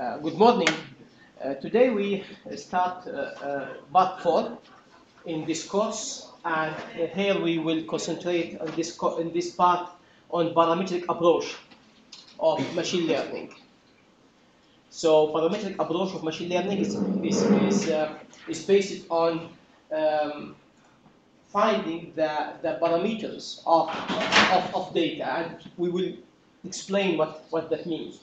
Good morning. Today we start part 4 in this course, and here we will concentrate on in this part on parametric approach of machine learning. So parametric approach of machine learning is based on finding the parameters of data, and we will explain what that means.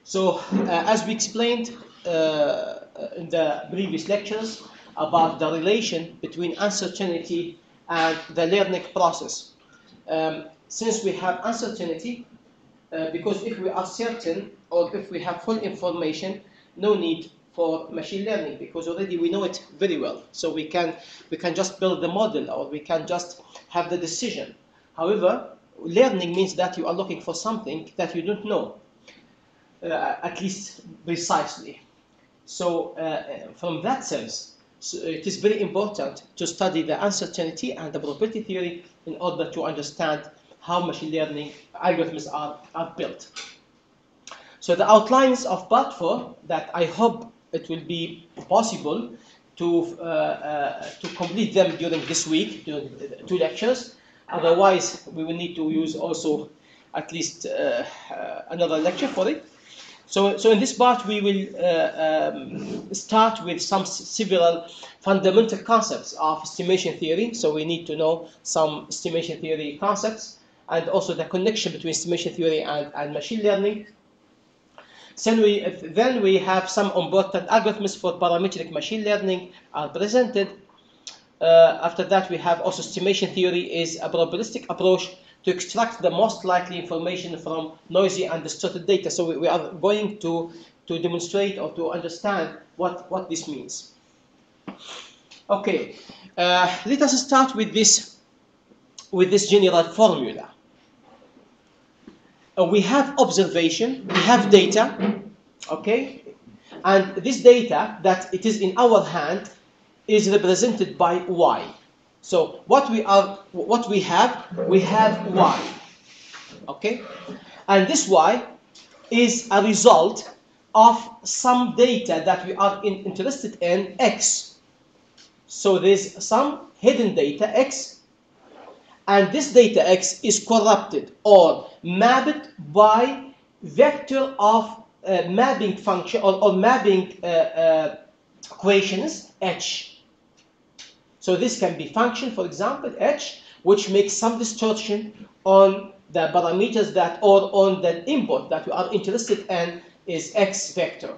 So, as we explained in the previous lectures about the relation between uncertainty and the learning process. Since we have uncertainty, because if we are certain or if we have full information, no need for machine learning, because already we know it very well. So we can just build the model, or we can just have the decision. However, learning means that you are looking for something that you don't know. At least precisely. So from that sense, it is very important to study the uncertainty and the probability theory in order to understand how machine learning algorithms are built. So the outlines of part 4 that I hope it will be possible to complete them during this week, during 2 lectures. Otherwise, we will need to use also at least another lecture for it. So in this part, we will start with several fundamental concepts of estimation theory. So we need to know some estimation theory concepts, and also the connection between estimation theory and machine learning. Then we have some important algorithms for parametric machine learning are presented. After that, we have also estimation theory is a probabilistic approach to extract the most likely information from noisy and distorted data. So we are going to demonstrate or to understand what this means. Okay, let us start with this general formula. We have observation, we have data, okay, and this data that it is in our hand is represented by y. So what we have y, okay, and this y is a result of some data that we are interested in, x. So there's some hidden data x, and this data x is corrupted or mapped by vector of mapping function or mapping equations h. So this can be function, for example, h, which makes some distortion on the parameters that, or on the input that we are interested in is x vector,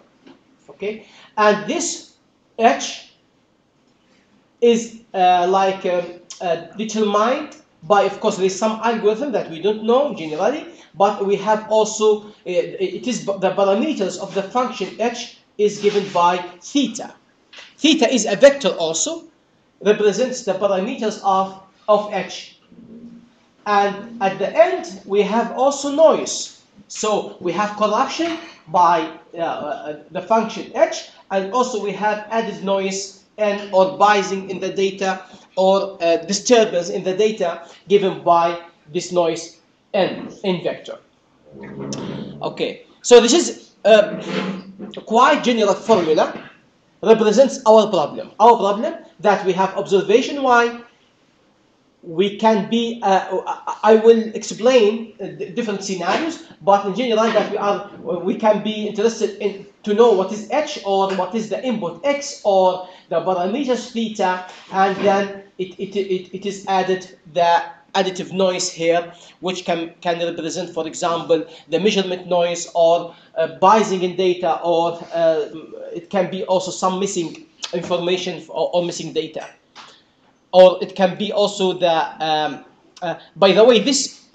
okay? And this h is determined by, of course, there is some algorithm that we don't know generally, but we have also, it is the parameters of the function h is given by theta. Theta is a vector also, represents the parameters of h. And at the end, we have also noise. So we have corruption by the function h, and also we have added noise n, or biasing in the data, or disturbance in the data given by this noise n vector. Okay, so this is a quite general formula, represents our problem. Our problem that we have observation y. We can be, I will explain different scenarios, but in general that we can be interested in to know what is h, or what is the input x, or the parameters theta, and then it is added the additive noise here, which can represent, for example, the measurement noise, or biasing in data, or it can be also some missing information or missing data. Or it can be also the, by the way, this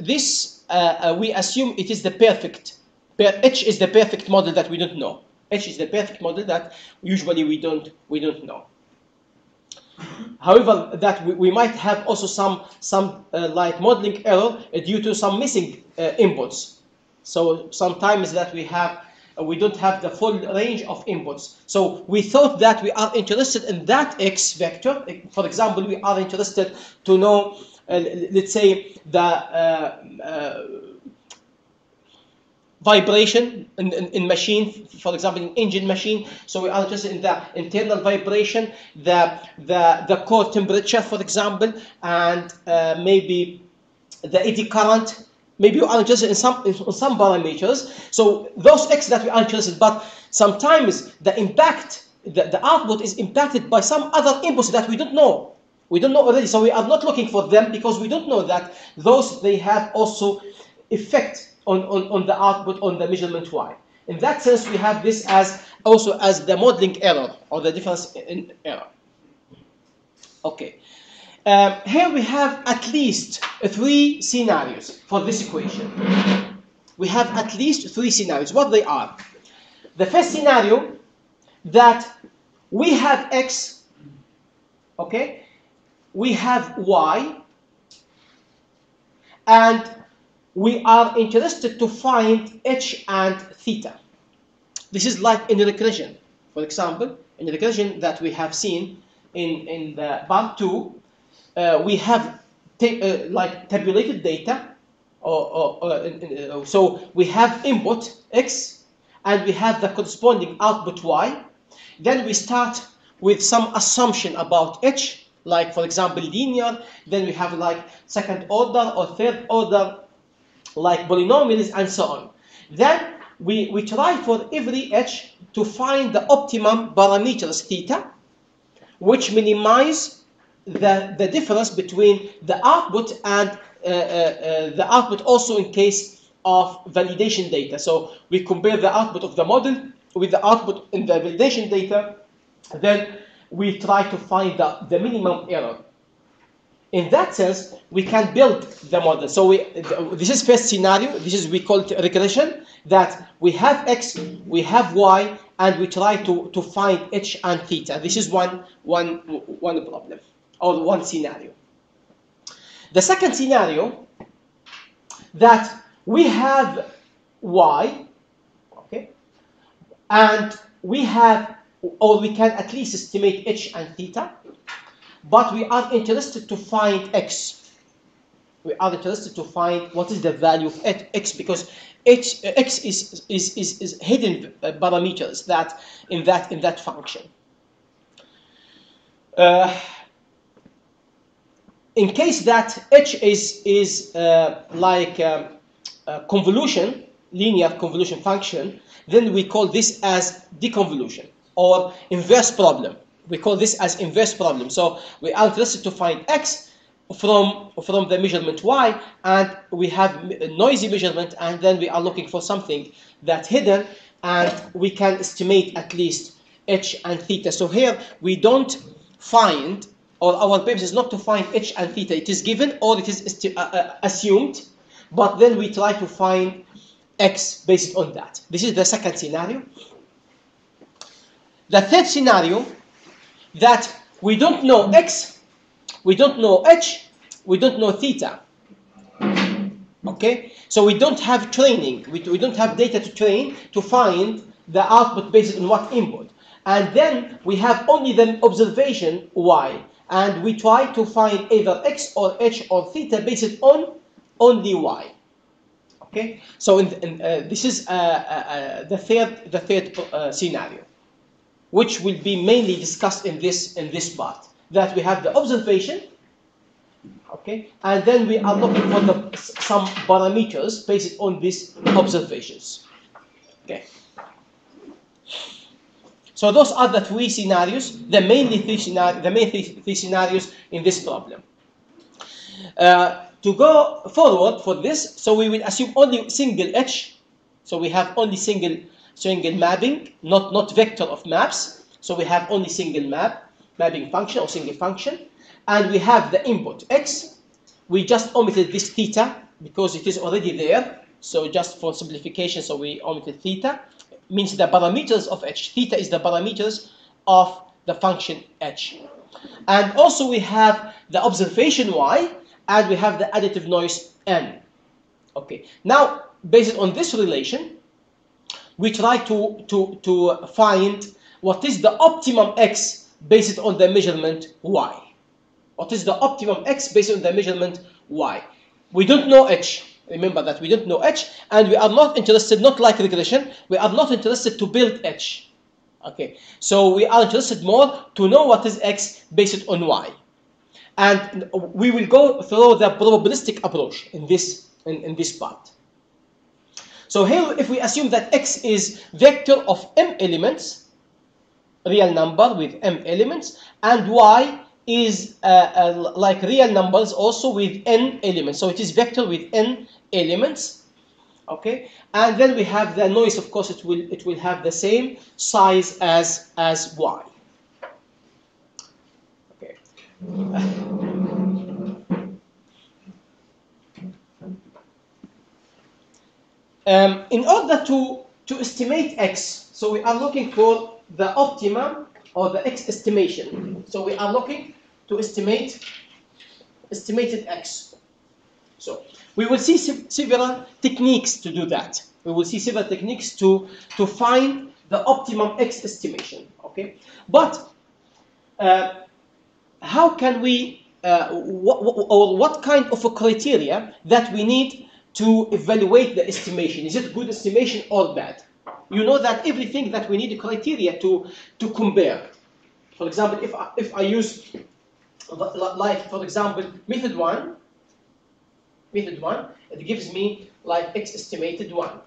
we assume it is the perfect, h is the perfect model that we don't know. H is the perfect model that usually we don't know. However, that we might have also some like modeling error due to some missing inputs. So sometimes that we don't have the full range of inputs. So we thought that we are interested in that x vector. For example, we are interested to know, let's say, vibration in machine, for example, in engine machine. So we are interested in the internal vibration, the core temperature, for example, and maybe the eddy current. Maybe you are interested in some parameters. So those X that we are interested, but sometimes the impact, the output is impacted by some other inputs that we don't know. We don't know already, so we are not looking for them because we don't know that those, they have also effect on the output, on the measurement Y. In that sense, we have this as also as the modeling error, or the difference in error. Okay. Here we have at least 3 scenarios for this equation. We have at least 3 scenarios. What they are? The first scenario, that we have X, okay, we have Y, and we are interested to find H and theta. This is like in a regression. For example, in a regression that we have seen in the part 2, we have like tabulated data, so we have input X and we have the corresponding output Y. Then we start with some assumption about H, like for example linear. Then we have like second order or third order, like polynomials and so on. Then we try for every H to find the optimum parameters theta, which minimize the difference between the output and the output also in case of validation data. So we compare the output of the model with the output in the validation data. Then we try to find the minimum error. In that sense, we can build the model. So this is first scenario. This is, we call it regression, that we have X, we have Y, and we try to find H and theta. This is one problem, or one scenario. The second scenario, that we have Y, okay, and we have, or we can at least estimate H and theta, but we are interested to find X. We are interested to find what is the value of X, because X is hidden parameters that in that function. In case that H is like a convolution, linear convolution function, then we call this as deconvolution or inverse problem. We call this as inverse problem. So we are interested to find X from the measurement Y, and we have a noisy measurement, and then we are looking for something that's hidden, and we can estimate at least H and theta. So here we don't find, or our purpose is not to find H and theta. It is given, or it is assumed, but then we try to find X based on that. This is the second scenario. The third scenario, that we don't know X, we don't know H, we don't know theta. Okay, so we don't have training, we don't have data to train to find the output based on what input. And then we have only the observation Y, and we try to find either X or H or theta based on only Y. Okay, so this is the third scenario, which will be mainly discussed in this part. That we have the observation, okay, and then we are looking for some parameters based on these observations. Okay. So those are the 3 scenarios, the main three scenarios in this problem. To go forward for this, so we will assume only single H. So we have only single mapping, not vector of maps. So we have only single mapping function or single function, and we have the input X. We just omitted this theta because it is already there. So just for simplification, so we omitted theta. Means the parameters of H. Theta is the parameters of the function H. And also we have the observation Y, and we have the additive noise N. Okay. Now, based on this relation, we try to find what is the optimum X based on the measurement Y. What is the optimum X based on the measurement Y? We don't know H. Remember that we don't know h, and we are not interested, not like regression, we are not interested to build h. Okay, so we are interested more to know what is x based on y. And we will go through the probabilistic approach in this part. So here, if we assume that x is vector of m elements, real number with m elements, and y is like real numbers also with n elements. So it is vector with n elements. Okay, and then we have the noise. Of course, it will have the same size as y. Okay. In order to estimate x, so we are looking for the optimum or the x estimation. So we are looking to estimated x. So we will see several techniques to do that. We will see several techniques to find the optimum x estimation. Okay, but how can we what kind of a criteria that we need to evaluate the estimation? Is it good estimation or bad? You know that everything that we need a criteria to compare. For example, if I use like for example method 1, it gives me like x estimated 1,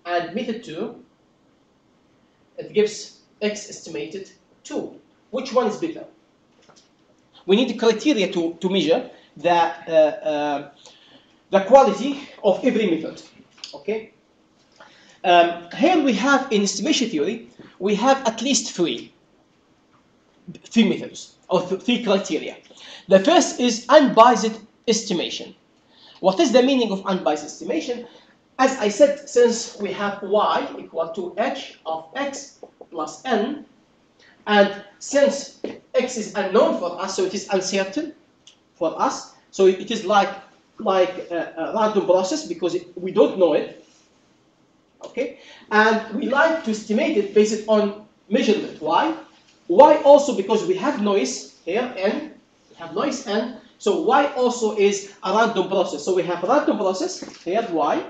and method 2 it gives x estimated 2. Which one is better? We need a criteria to measure the quality of every method. Okay. Here we have in estimation theory, we have at least three methods or three criteria. The first is unbiased estimation. What is the meaning of unbiased estimation? As I said, since we have y equal to h of x plus n, and since x is unknown for us, so it is uncertain for us, so it is like a random process because we don't know it. Okay, and we like to estimate it based on measurement. Why? Y also because we have noise here, n, we have noise n, so y also is a random process. So we have a random process here, y,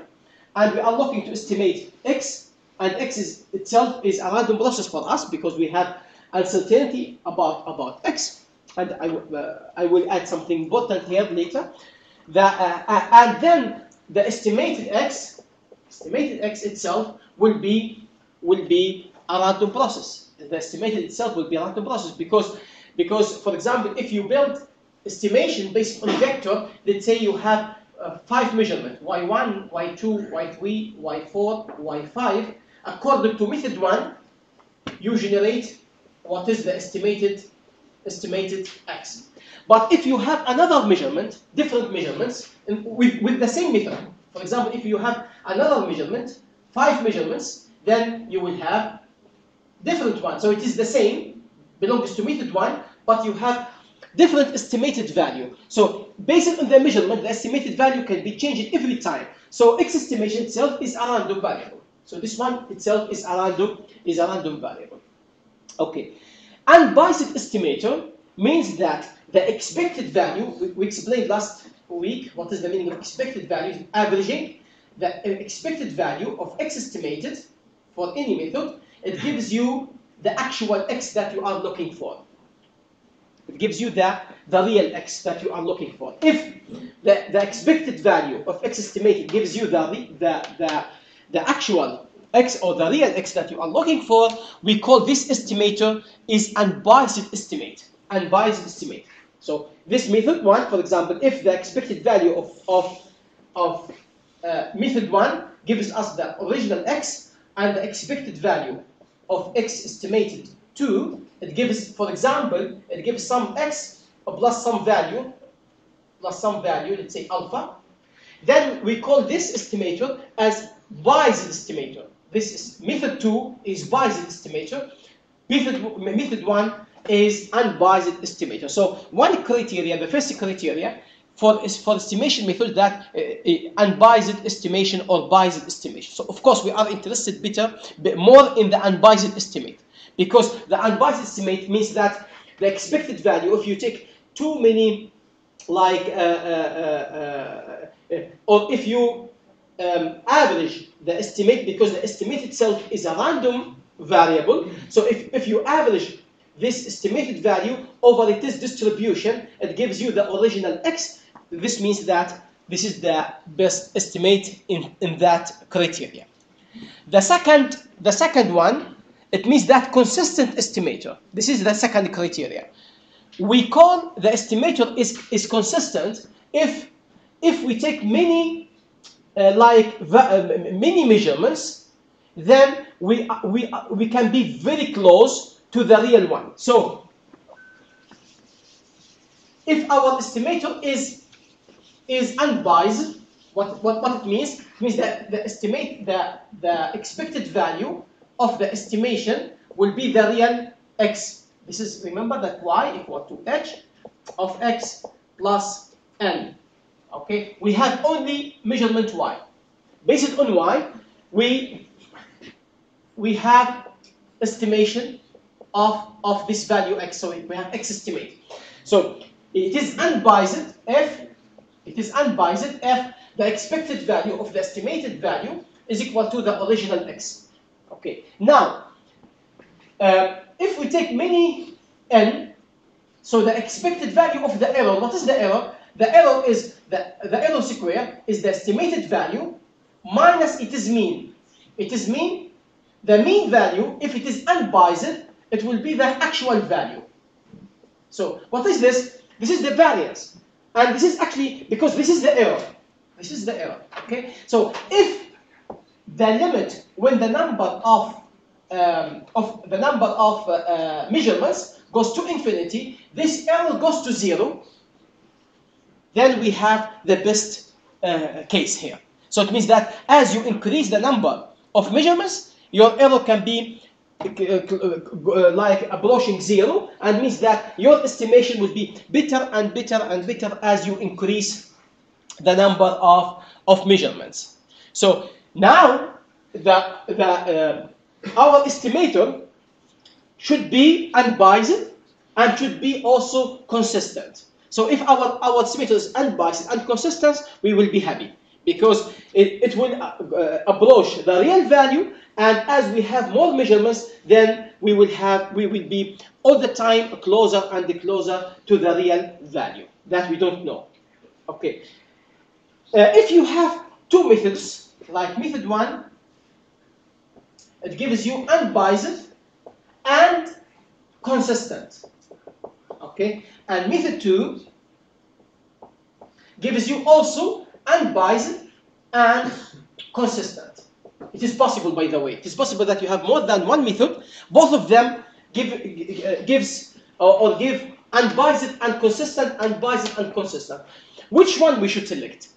and we are looking to estimate x, and x itself is a random process for us because we have uncertainty about x, and I will add something important here later. And then the estimated x itself will be a random process. The estimated itself will be a random process because for example, if you build estimation based on a vector, let's say you have 5 measurements, y1, y2, y3, y4, y5. According to method 1, you generate what is the estimated x. But if you have another measurement, different measurements with the same method, for example, if you have another measurement, 5 measurements, then you will have different ones. So it is the same, belongs to method 1, but you have different estimated value. So based on the measurement, the estimated value can be changed every time. So x estimation itself is a random variable. So this one itself is a random variable. Okay. Unbiased estimator means that the expected value, we explained last week what is the meaning of expected value, averaging the expected value of x estimated for any method. It gives you the actual x that you are looking for. It gives you the real x that you are looking for. If the expected value of x estimated gives you the actual x or the real x that you are looking for, we call this estimator is unbiased estimate. Unbiased estimate. So this method 1, for example, if the expected value of method 1 gives us the original x, and the expected value of x estimated 2, it gives, for example, it gives some x plus some value, let's say alpha. Then we call this estimator as biased estimator. This is method 2 is biased estimator. Method 1 is unbiased estimator. So one criteria, the first criteria for estimation method, that unbiased estimation or biased estimation. So of course we are interested more in the unbiased estimate, because the unbiased estimate means that the expected value, if you take too many, like or if you average the estimate, because the estimate itself is a random variable. So if you average this estimated value over its distribution, it gives you the original x. This means that this is the best estimate in that criteria. The second one, it means that consistent estimator. This is the second criteria. We call the estimator is consistent if we take many many measurements, then we can be very close to the real one. So if our estimator is unbiased, what it means? It means that the expected value of the estimation will be the real x. This is, remember that y equal to h of x plus n. Okay, we have only measurement y. Based on y, we have estimation of this value x. So we have x estimate. So it is unbiased if the expected value of the estimated value is equal to the original x. Okay. Now, if we take many n, so the expected value of the error, what is the error? The error is the error square is the estimated value minus its mean. It is mean. The mean value, if it is unbiased, it will be the actual value. So what is this? This is the variance. And this is actually, because this is the error. This is the error. Okay? So if the limit when the number of measurements goes to infinity, this error goes to 0, then we have the best case here. So it means that as you increase the number of measurements, your error can be like approaching 0, and means that your estimation will be better and better and better as you increase the number of measurements. So now our estimator should be unbiased and should be also consistent. So if our estimator is unbiased and consistent, we will be happy, because it will approach the real value, and as we have more measurements, then we will be all the time closer and closer to the real value that we don't know. Okay. If you have two methods, like method 1, it gives you unbiased and consistent. Okay, and method 2 gives you also unbiased and consistent. It is possible, by the way. It is possible that you have more than one method. Both of them give unbiased and consistent, unbiased and consistent. Which one we should select?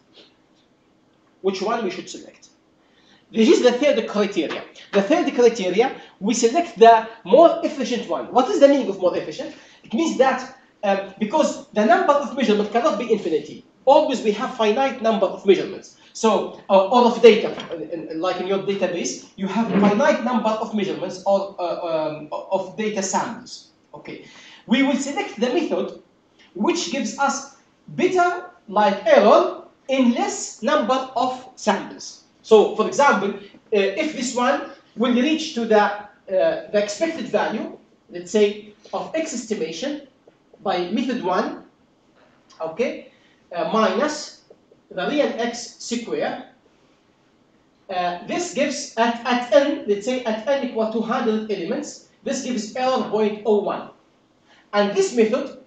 Which one we should select? This is the third criteria. The third criteria, we select the more efficient one. What is the meaning of more efficient? It means that because the number of measurements cannot be infinity. Always we have finite number of measurements. So all of data, like in your database, you have a finite number of measurements or of data samples. Okay, we will select the method which gives us better like error in less number of samples. So, for example, if this one will reach to the expected value, let's say of x estimation by method 1, okay, minus the real x square, this gives at n, let's say at n equal to 100 elements, this gives error 0.01. And this method,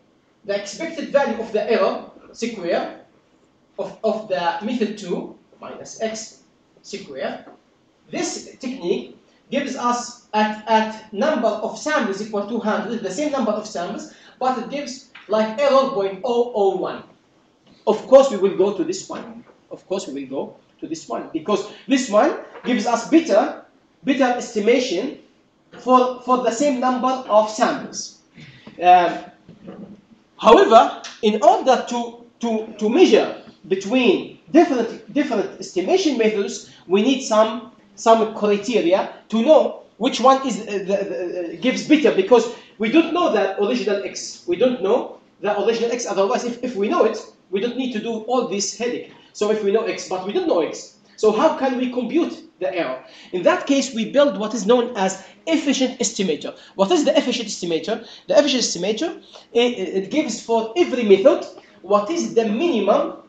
the expected value of the error square of the method 2 minus x square, this technique gives us at number of samples equal to 100, the same number of samples, but it gives like error 0.001. Of course, we will go to this one. Of course, we will go to this one, because this one gives us better estimation for the same number of samples. However, in order to measure between different estimation methods, we need some criteria to know which one is gives better, because we don't know the original x. We don't know the original x. Otherwise, if we know it, we don't need to do all this headache. So if we know x, but we don't know x, So how can we compute the error? In that case, we build what is known as efficient estimator. What is the efficient estimator? The efficient estimator, it gives for every method what is the minimum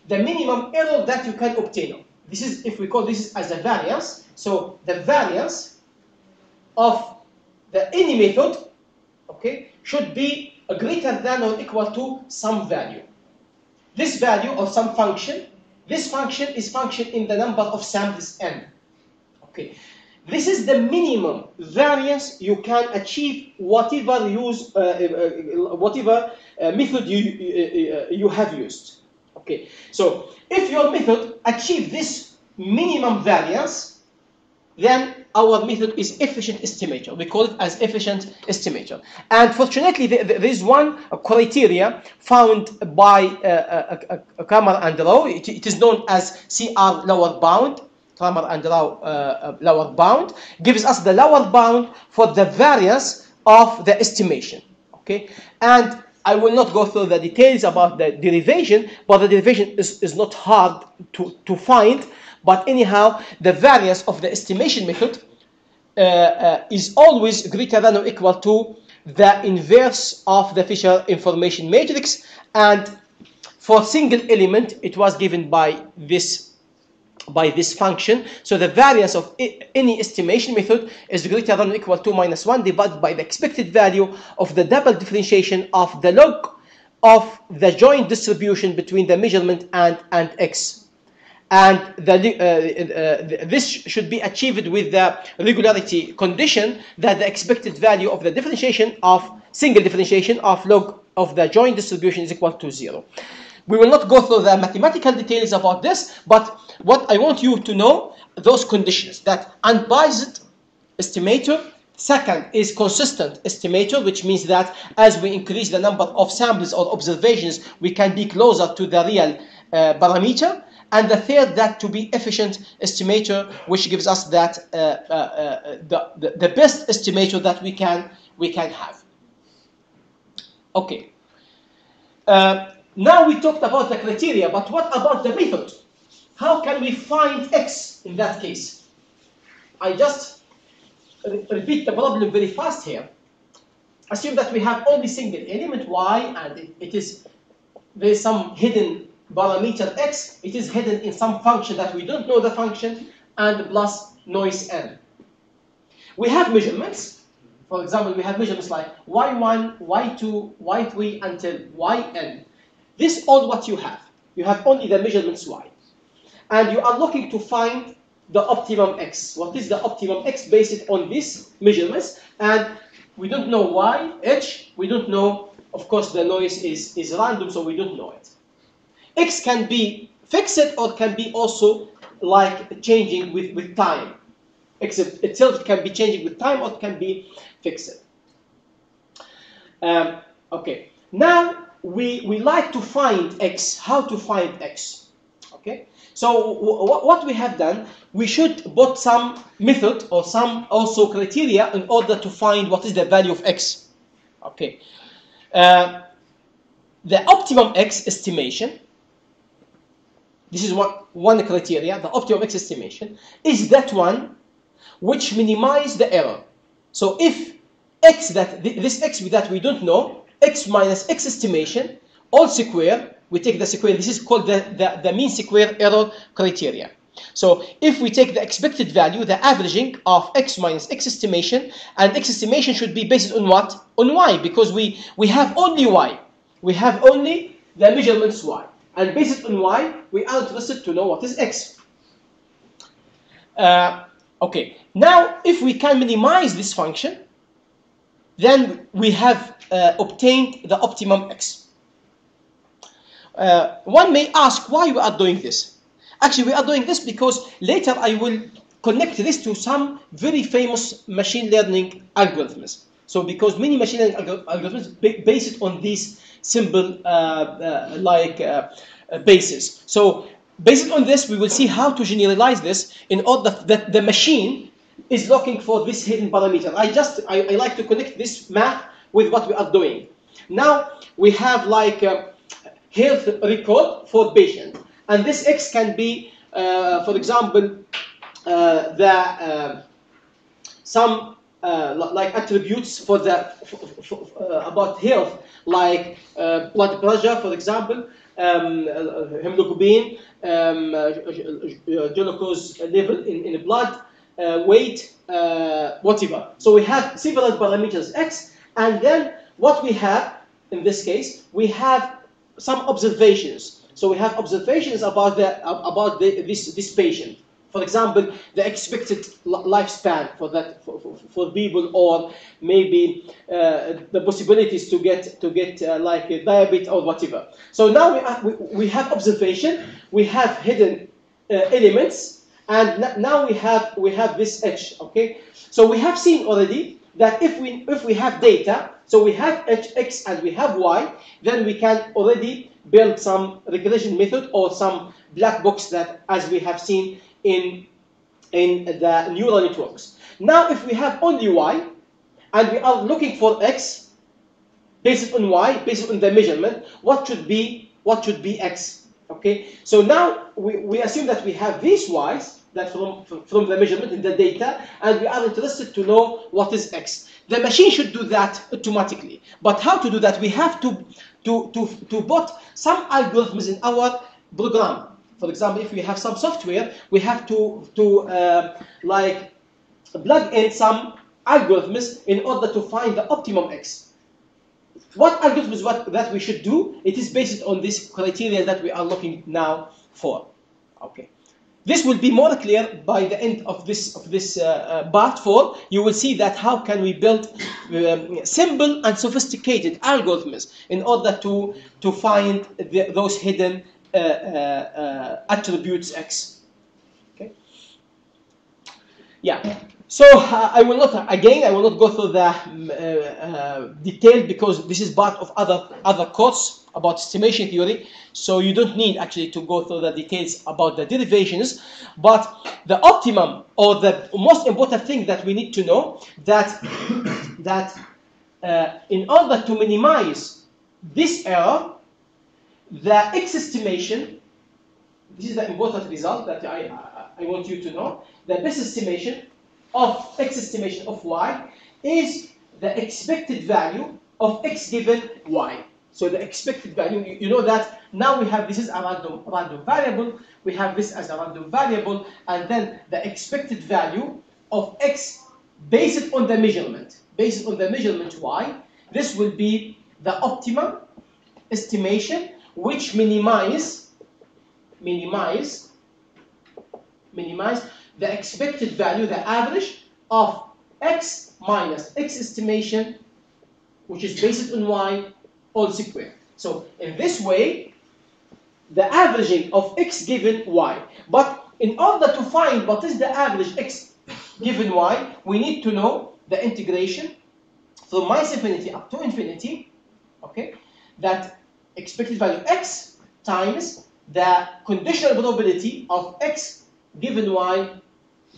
error that you can obtain. This is, if we call this as a variance, so the variance of any method, okay, should be greater than or equal to some value. This value of some function, this function is function in the number of samples n. Okay, this is the minimum variance you can achieve whatever method you have used. Okay, so if your method achieves this minimum variance, then our method is efficient estimator. We call it as efficient estimator. And fortunately, there is one criteria found by Kramer and Rao. It is known as CR lower bound. Kramer and Rao lower bound gives us the lower bound for the variance of the estimation. Okay, and I will not go through the details about the derivation, but the derivation is not hard to find. But anyhow, the variance of the estimation method is always greater than or equal to the inverse of the Fisher information matrix. And for single element, it was given by this function. So the variance of any estimation method is greater than or equal to -1 divided by the expected value of the double differentiation of the log of the joint distribution between the measurement and x. And this should be achieved with the regularity condition that the expected value of the differentiation of single differentiation of log of the joint distribution is equal to 0. We will not go through the mathematical details about this, but what I want you to know, those conditions, that unbiased estimator, second is consistent estimator, which means that as we increase the number of samples or observations, we can be closer to the real parameter. And the third, that to be efficient estimator, which gives us that the best estimator that we can have. Okay. Now we talked about the criteria, but what about the method? How can we find x in that case? I just repeat the problem very fast here. Assume that we have only single element y, and there is some hidden parameter x. It is hidden in some function that we don't know the function, and plus noise n. We have measurements. For example, we have measurements like y1, y2, y3 until yn. This is all what you have. You have only the measurements y. And you are looking to find the optimum x. What is the optimum x based on these measurements? And we don't know y, h. We don't know, of course, the noise is random, so we don't know it. X can be fixed or can be also like changing with time. X itself can be changing with time or can be fixed. Okay. Now we like to find x. How to find x? Okay. So what we have done, we should put some method or some also criteria in order to find what is the value of x. Okay. The optimum x estimation. This is one criteria. The optimum x estimation is that one which minimizes the error. So if x this x that we don't know, x minus x estimation, all square, we take the square. This is called the mean square error criteria. So if we take the expected value, the averaging of x minus x estimation, and x estimation should be based on what? On y, because we have only y. We have only the measurements y. And based on y, we are interested to know what is x. Okay. Now, if we can minimize this function, then we have obtained the optimum x. One may ask why we are doing this. Actually, we are doing this because later I will connect this to some very famous machine learning algorithms. So because many machine learning algorithms based on these simple basis. So based on this, we will see how to generalize this in order that the machine is looking for this hidden parameter. I like to connect this math with what we are doing. Now we have like health record for patient, and this x can be for example, some like attributes for the about health, like blood pressure, for example, hemoglobin, glucose level in the blood, weight, whatever. So we have several parameters x, and then what we have in this case, we have some observations. So we have observations about this patient. For example, the expected lifespan for people, or maybe the possibilities to get like a diabetes or whatever. So now we have observation, we have hidden elements, and now we have this h. Okay, so we have seen already that if we have data, so we have x and we have y, then we can already build some regression method or some black box that, as we have seen in the neural networks. Now, if we have only y, and we are looking for x based on y, based on the measurement, what should be x? Okay. So now we assume that we have these y's that from the measurement in the data, and we are interested to know what is x. The machine should do that automatically. But how to do that? We have to put some algorithms in our program. For example, if we have some software, we have to like plug in some algorithms in order to find the optimum x. What algorithms that we should do? It is based on this criteria that we are looking now for. Okay. This will be more clear by the end of this part 4. You will see that how can we build simple and sophisticated algorithms in order to find those hidden attributes x. Okay. Yeah. So I will not go through the detail, because this is part of other course about estimation theory. So you don't need actually to go through the details about the derivations. But the optimum, or the most important thing that we need to know, that in order to minimize this error, the x estimation, this is the important result that I want you to know. The best estimation of x estimation of y is the expected value of x given y. So the expected value, you know that now we have this is a random variable, we have this as a random variable, and then the expected value of x based on the measurement, y, this will be the optimum estimation, which minimize the expected value, the average of x minus x estimation, which is based on y, all squared. So in this way, the averaging of x given y. But in order to find what is the average x given y, we need to know the integration from minus infinity up to infinity, okay, that expected value x times the conditional probability of x given y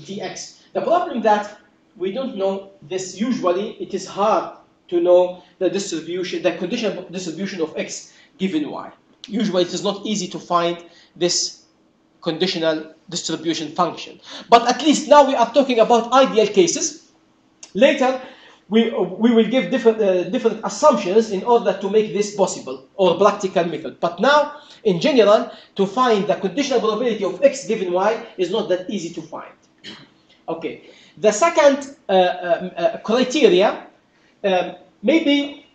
dx. The problem that we don't know this usually, it is hard to know the distribution, the conditional distribution of x given y. Usually it is not easy to find this conditional distribution function. But at least now we are talking about ideal cases. Later we will give different assumptions in order to make this possible, or practical method. But now, in general, to find the conditional probability of x given y is not that easy to find. Okay. The second criteria, maybe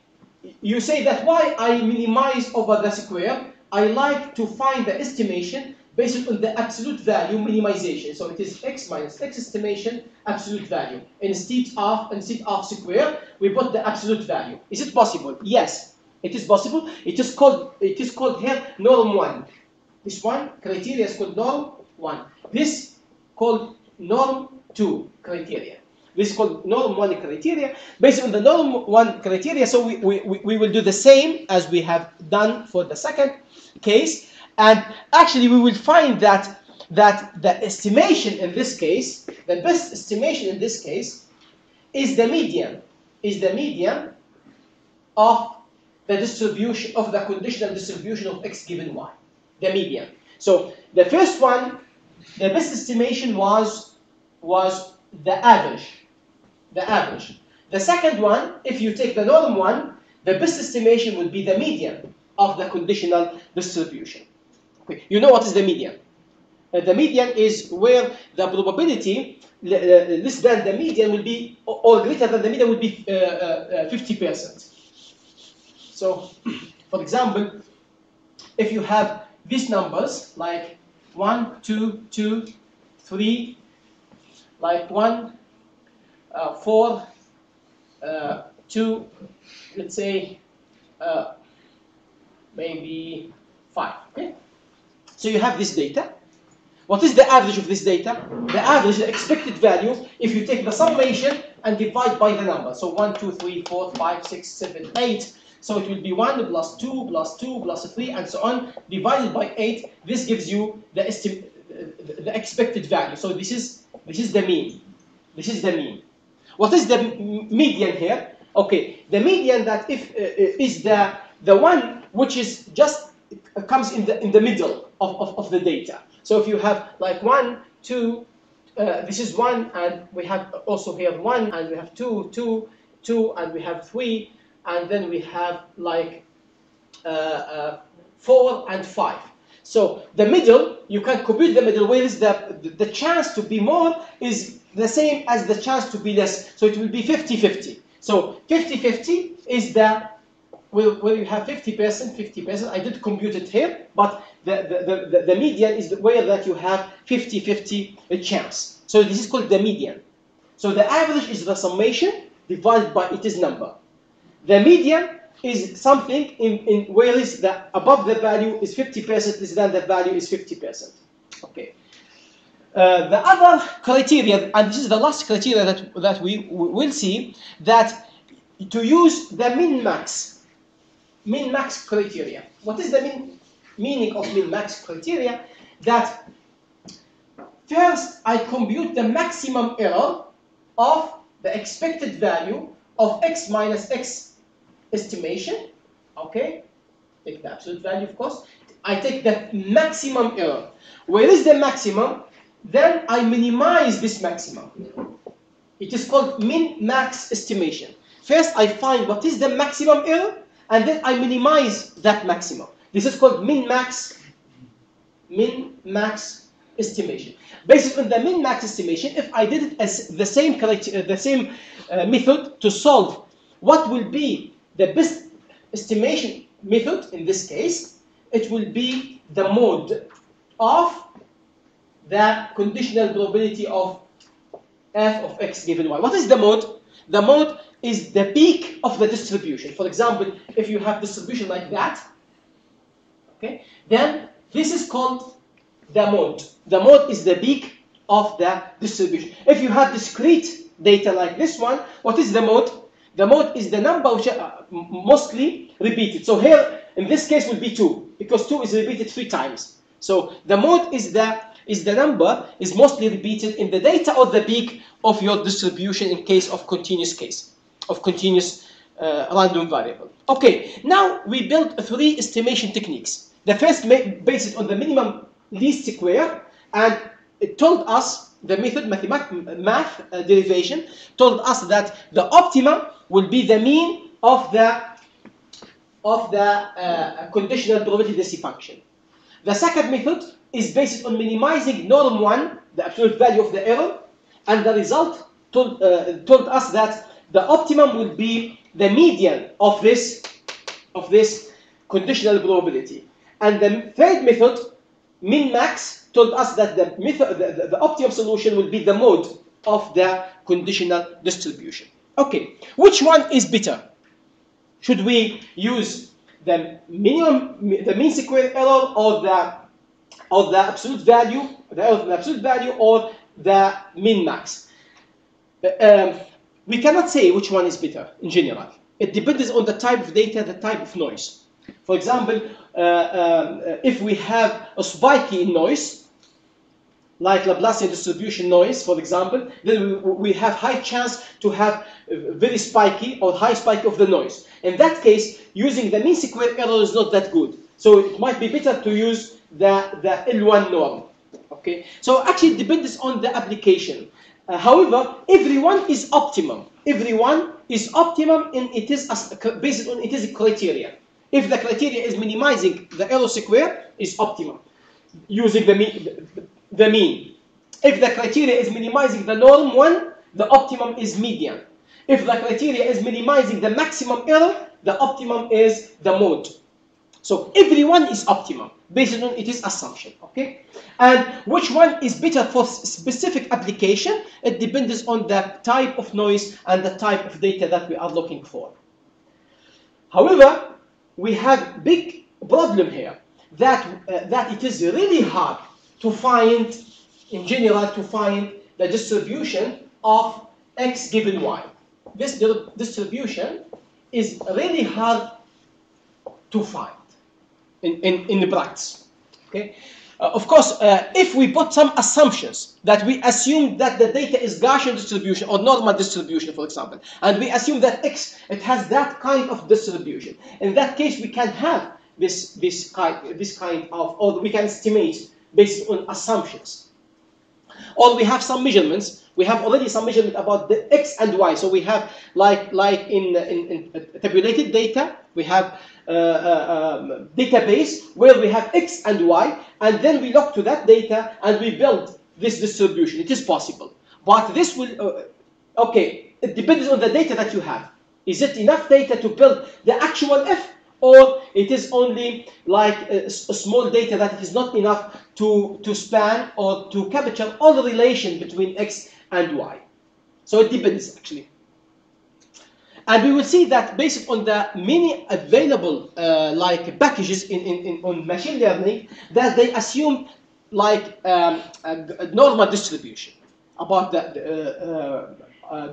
you say that why I minimize over the square, I like to find the estimation based on the absolute value minimization. So it is x minus x estimation absolute value. Instead of square, we put the absolute value. Is it possible? Yes, it is possible. It is called here norm 1. This one criteria is called norm 1. This called norm 2 criteria. This is called norm 1 criteria. Based on the norm 1 criteria, so we will do the same as we have done for the second case. And actually, we will find that the estimation in this case, the best estimation in this case, is the median of the distribution of the conditional distribution of x given y, the median. So the first one The best estimation was the average. The average. The second one, if you take the norm one, the best estimation would be the median of the conditional distribution. Okay. You know what is the median? The median is where the probability less than the median will be, or greater than the median will be 50%. So, for example, if you have these numbers like 1, 2, 2, 3, like 1, 4, 2, let's say maybe 5. Okay? So you have this data. What is the average of this data? The average, the expected value, if you take the summation and divide by the number. So 1, 2, 3, 4, 5, 6, 7, 8. So it will be 1 plus 2 plus 2 plus 3 and so on, divided by 8. This gives you the expected value. So this is the mean. This is the mean. What is the median here? Okay, the median that is the one which is just comes in the middle of the data. So if you have like 1, 2, this is 1, and we have also here 1, and we have 2, 2, 2, and we have 3, and then we have like 4 and 5. So the middle, you can compute the middle, where is the chance to be more is the same as the chance to be less. So it will be 50-50. So 50-50 is where you have 50%, 50%. I did compute it here, but the median is where that you have 50-50 chance. So this is called the median. So the average is the summation divided by its number. The median is something in where is the above the value is 50%, less than the value is 50%. Okay. The other criteria, and this is the last criteria that we will see, that to use the min-max criteria. What is the meaning of min-max criteria? That first I compute the maximum error of the expected value of x minus x estimation. Okay, take the absolute value, of course. I take the maximum error. Where is the maximum? Then I minimize this maximum. It is called min-max estimation. First, I find what is the maximum error, and then I minimize that maximum. This is called min-max estimation. Based on the min-max estimation, if I did it as the same method to solve what will be the best estimation method in this case, it will be the mode of the conditional probability of f of x given y. What is the mode? The mode is the peak of the distribution. For example, if you have distribution like that, okay, then this is called the mode. The mode is the peak of the distribution. If you have discrete data like this one, what is the mode? The mode is the number which are mostly repeated. So here, in this case, will be 2, because 2 is repeated 3 times. So the mode is the number is mostly repeated in the data or the peak of your distribution in case of continuous random variable. Okay, now we built 3 estimation techniques. The first based on the minimum least square, and it told us the method math derivation told us that the optimum will be the mean of the conditional probability density function. The second method is based on minimizing norm 1, the absolute value of the error, and the result told us that the optimum will be the median of this conditional probability. And the third method, min-max, told us that the optimum solution will be the mode of the conditional distribution. Okay, which one is better? Should we use the mean square error, or the absolute value, the error of the absolute value, or the min-max? We cannot say which one is better in general. It depends on the type of data, the type of noise. For example, if we have a spiky in noise, like Laplacian distribution noise, for example, then we have high chance to have very spiky or high spike of the noise. In that case, using the mean square error is not that good. So it might be better to use the L1 norm. Okay, so actually it depends on the application. However, everyone is optimum. Everyone is optimum, and it is based on it is a criteria. If the criteria is minimizing the error square, is optimum using the mean. The mean. If the criteria is minimizing the norm one, the optimum is median. If the criteria is minimizing the maximum error, the optimum is the mode. So everyone is optimum based on its assumption, okay? And which one is better for specific application? It depends on the type of noise and the type of data that we are looking for. However, we have big problem here that it is really hard to find, in general, to find the distribution of x given y. This distribution is really hard to find in the practice. Okay? Of course, if we put some assumptions that we assume that the data is Gaussian distribution or normal distribution, for example, and we assume that x it has that kind of distribution, in that case we can have this kind of, or we can estimate based on assumptions. Or we have some measurements. We have already some measurement about the x and y. So we have like in tabulated data, we have database where we have x and y, and then we look to that data and we build this distribution. It is possible, but this will okay. It depends on the data that you have. Is it enough data to build the actual f, or it is only like a small data that is not enough to span or to capture all the relation between x and y? So it depends actually. And we will see that based on the many available like packages on machine learning, that they assume like a normal distribution about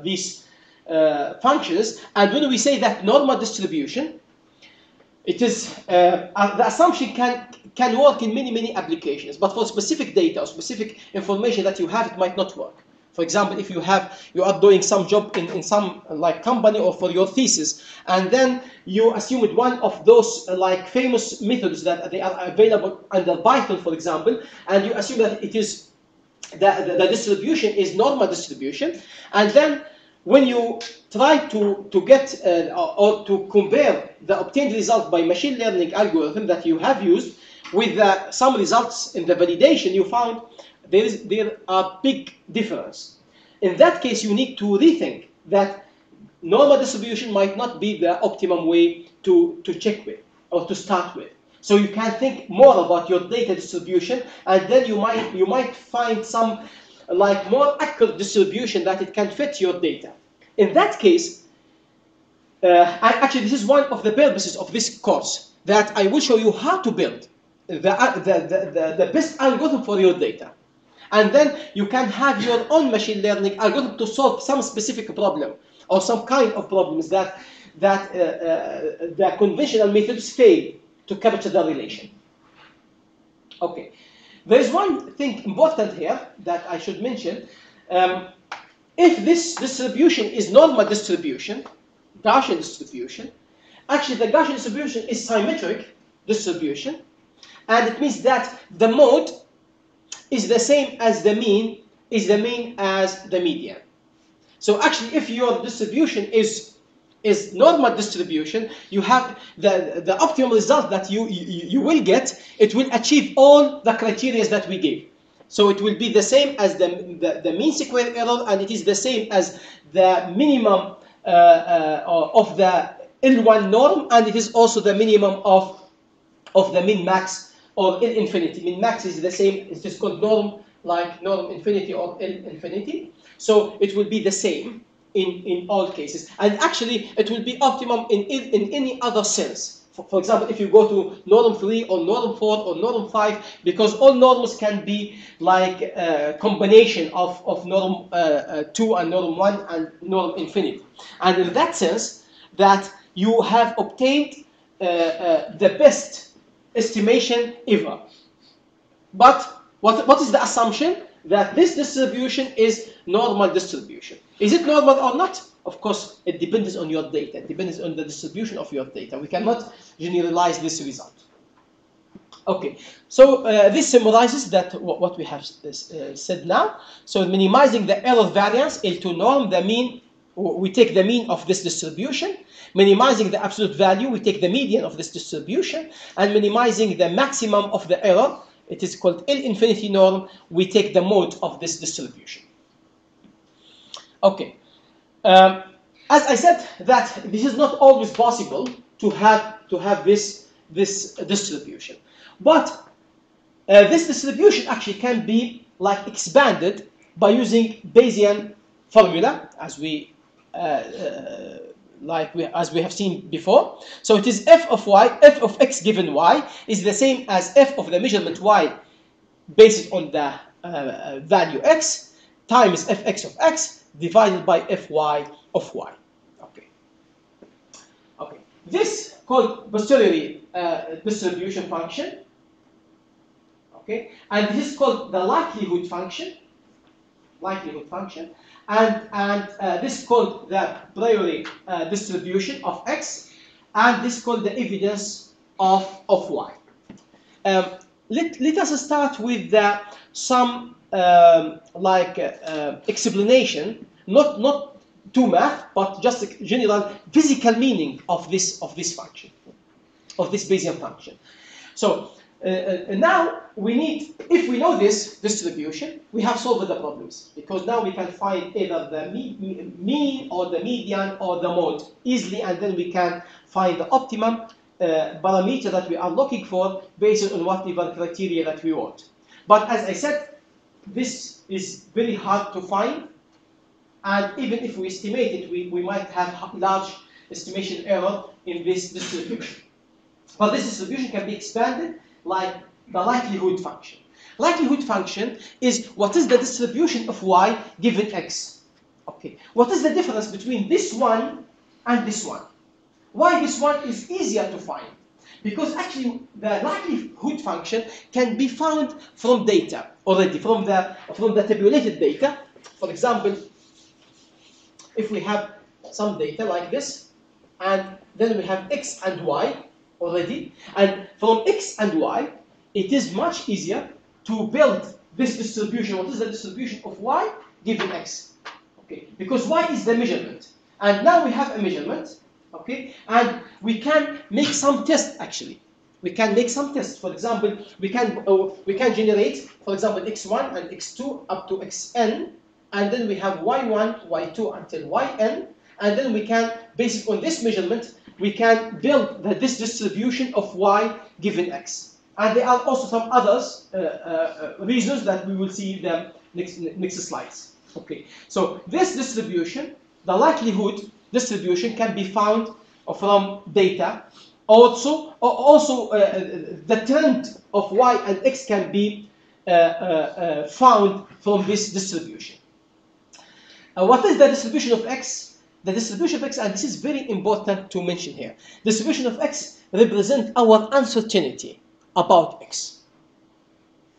these functions. And when we say that normal distribution, it is the assumption can work in many applications, but for specific data or specific information that you have, it might not work. For example, if you are doing some job in some like company or for your thesis, and then you assume one of those like famous methods that they are available under Python, for example, and you assume that it is the distribution is normal distribution, and then when you try to get or to compare the obtained result by machine learning algorithm that you have used with some results in the validation, you found there are big difference. In that case, you need to rethink that normal distribution might not be the optimum way to check with or to start with. So you can think more about your data distribution, and then you might find some like more accurate distribution that it can fit your data. In that case, actually this is one of the purposes of this course, that I will show you how to build the best algorithm for your data. And then you can have your own machine learning algorithm to solve some specific problem or some kind of problems that the conventional methods fail to capture the relation. Okay, there is one thing important here that I should mention. If this distribution is normal distribution, Gaussian distribution, actually the Gaussian distribution is symmetric distribution, and it means that the mode is the same as the mean, is the mean as the median. So actually, if your distribution is normal distribution, you have the optimal result that you will get. It will achieve all the criteria that we gave. So it will be the same as the mean square error, and it is the same as the minimum of the L1 norm, and it is also the minimum of the min-max or L infinity. Min-max is the same, it is called norm, like norm infinity or L infinity. So it will be the same in all cases. And actually, it will be optimum in any other sense. For example, if you go to norm 3 or norm 4 or norm 5, because all norms can be like a combination of norm 2 and norm 1 and norm infinity. And in that sense, that you have obtained the best estimation ever. But what is the assumption? That this distribution is normal distribution. Is it normal or not? Of course, it depends on your data. It depends on the distribution of your data. We cannot generalize this result. Okay, so this summarizes that what we have said now. So minimizing the error variance, L2 norm, the mean, we take the mean of this distribution. Minimizing the absolute value, we take the median of this distribution. And minimizing the maximum of the error, it is called L infinity norm, we take the mode of this distribution. Okay. As I said, that this is not always possible to have this distribution, but this distribution actually can be like expanded by using Bayesian formula, as we have seen before. So it is f of y, f of x given y is the same as f of the measurement y based on the value x times fx of x divided by fy of y. Okay. Okay. This called posteriori distribution function. Okay, and this is called the likelihood function. Likelihood function, and this is called the priori distribution of x, and this is called the evidence of y. Let us start with some explanation, not to math, but just a general physical meaning of this function, of this Bayesian function. So now we need, if we know this distribution, we have solved the problems, because now we can find either the mean or the median or the mode easily, and then we can find the optimum parameter that we are looking for based on whatever criteria that we want. But as I said, this is very hard to find, and even if we estimate it, we might have large estimation error in this distribution. But this distribution can be expanded like the likelihood function. Likelihood function is what is the distribution of y given x. Okay. What is the difference between this one and this one? Why this one is easier to find? Because actually the likelihood function can be found from data already, from the tabulated data. For example, if we have some data like this, and then we have x and y already, and from x and y, it is much easier to build this distribution. What is the distribution of y given x? Okay, because y is the measurement, and now we have a measurement. Okay, and we can make some tests actually. We can make some tests. For example, we can generate, for example, x1 and x2 up to xn, and then we have y1, y2 until yn, and then we can, based on this measurement, we can build this distribution of y given x. And there are also some others reasons that we will see them next slides. Okay, so this distribution, the likelihood distribution, can be found from data. Also, the trend of y and x can be found from this distribution. What is the distribution of x? The distribution of x, and this is very important to mention here, distribution of x represents our uncertainty about x.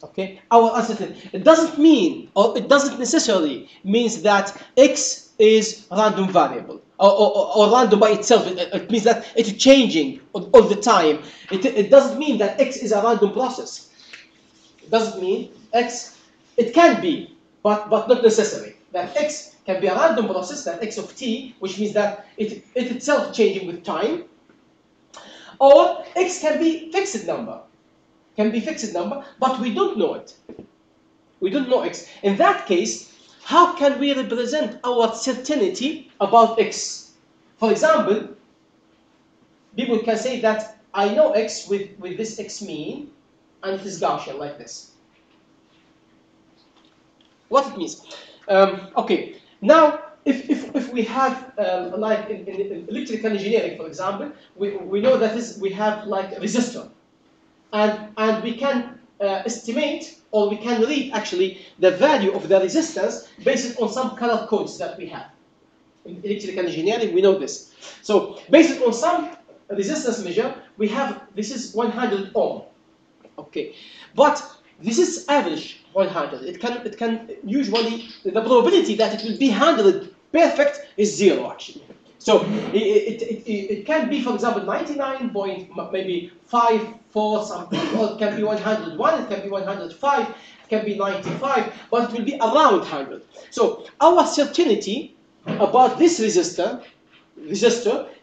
Okay, our uncertainty. It doesn't mean, or it doesn't necessarily means that x is random variable or random by itself. It means that it's changing all the time. It doesn't mean that x is a random process. It doesn't mean x. It can be, but not necessary. That x can be a random process, that x of t, which means that it itself changing with time. Or x can be fixed number. Can be fixed number, but we don't know it. We don't know x. In that case, how can we represent our certainty about x? For example, people can say that I know x with this x mean, and it is Gaussian like this. What it means? Okay, now if we have like in electrical engineering, for example, we know that we have like a resistor. And we can estimate, or we can read actually the value of the resistance based on some color codes that we have. In electrical engineering, we know this. So based on some resistance measure, we have, this is 100 ohm. Okay, but this is average 100. It can usually, the probability that it will be 100 perfect is 0 actually. So it can be, for example, 99 point maybe 54 something, or it can be 101, it can be 105, it can be 95, but it will be around 100. So our certainty about this resistor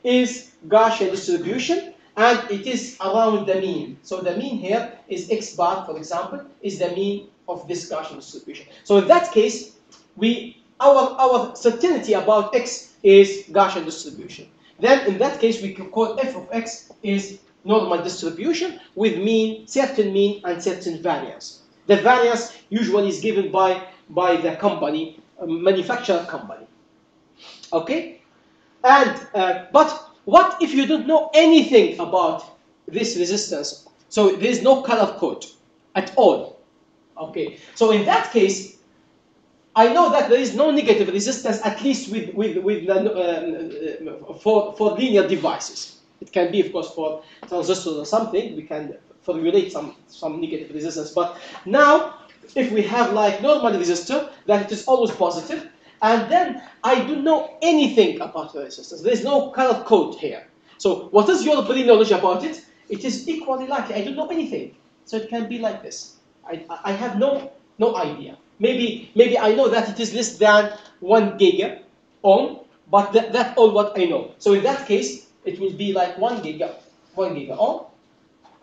is Gaussian distribution, and it is around the mean. So the mean here is x bar, for example, is the mean of this Gaussian distribution. So in that case, our certainty about x is Gaussian distribution. Then in that case, we can call f of x is normal distribution with mean, certain mean, and certain variance. The variance usually is given by the company, manufacturer company. Okay? And but what if you don't know anything about this resistance? So there is no color code at all. Okay. So in that case, I know that there is no negative resistance, at least for linear devices. It can be, of course, for transistors or something. We can formulate some negative resistance. But now, if we have like normal resistor, that it is always positive, and then I don't know anything about the resistance. There is no color code here. So what is your pre-knowledge about it? It is equally likely. I don't know anything. So it can be like this. I have no idea. Maybe I know that it is less than 1 giga ohm, but that's all what I know. So in that case, it will be like 1 giga ohm.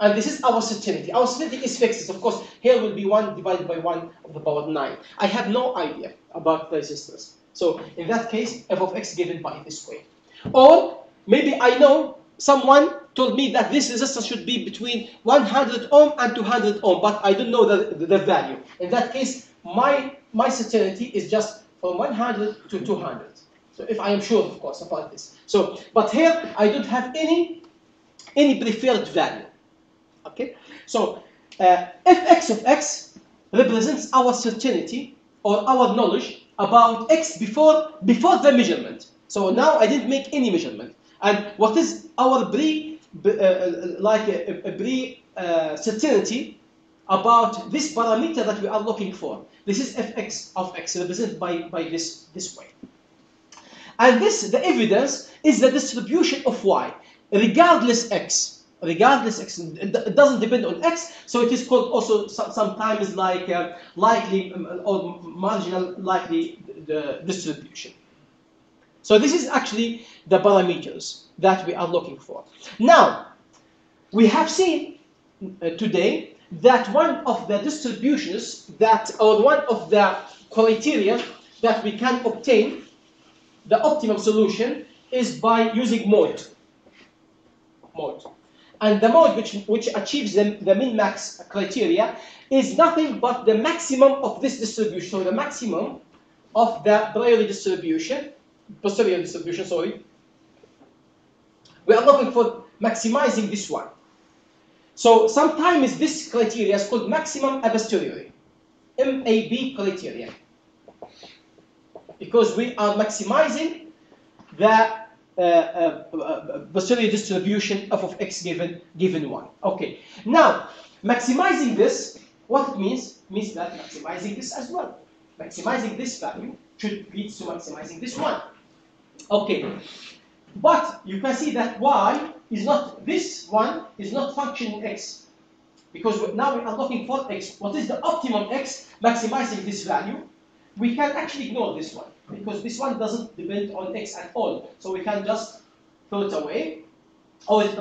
And this is our certainty. Our certainty is fixed. Of course, here will be 1 divided by 1 to the power 9. I have no idea about the resistance. So in that case, f of x given by this way. Or maybe I know someone told me that this resistance should be between 100 ohm and 200 ohm, but I don't know the value. In that case, my certainty is just from 100 to 200. So if I am sure, of course, about this. So, but here I don't have any preferred value. Okay. So fx of x represents our certainty or our knowledge about x before the measurement. So now I didn't make any measurement. And what is our certainty about this parameter that we are looking for? This is fx of x represented by this way. And the evidence is the distribution of y, regardless x. Regardless x, it doesn't depend on x, so it is called also sometimes like likely or marginal likely distribution. So this is actually the parameters that we are looking for. Now, we have seen today that one of the distributions or one of the criteria that we can obtain the optimum solution is by using mode. And the mode which achieves the MinMax criteria is nothing but the maximum of this distribution. So the maximum of the posterior distribution, sorry. We are looking for maximizing this one. So sometimes this criteria is called maximum a posteriori, MAB criteria, because we are maximizing the posterior distribution of x given 1. Okay. Now, maximizing this, what it means that maximizing this as well. Maximizing this value should lead to maximizing this one. Okay. But you can see that this one is not functioning x. Because now we are looking for x. What is the optimum x maximizing this value? We can actually ignore this one, because this one doesn't depend on x at all. So we can just throw it away. Or it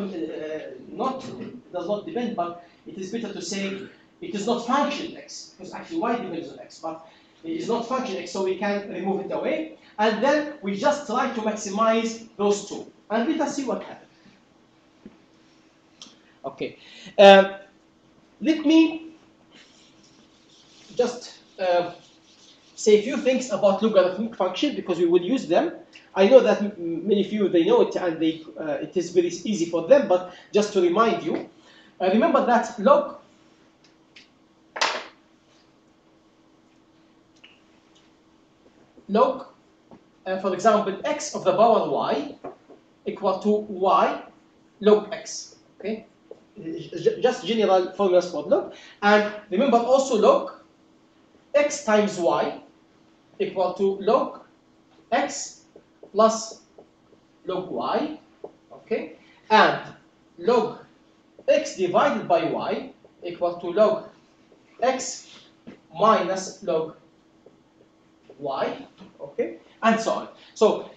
does not depend, but it is better to say it is not function x, because actually y depends on x, but it is not function x, so we can remove it away. And then we just try to maximize those two. And let us see what happens. Okay. Let me just say a few things about logarithmic function, because we will use them. I know that many of you, they know it, and it is very easy for them, but just to remind you, remember that log for example, x of the power y equal to y log x. Okay, just general formulas for log. And remember also log x times y equal to log x plus log y, okay, and log x divided by y equal to log x minus log y, okay, and so on. So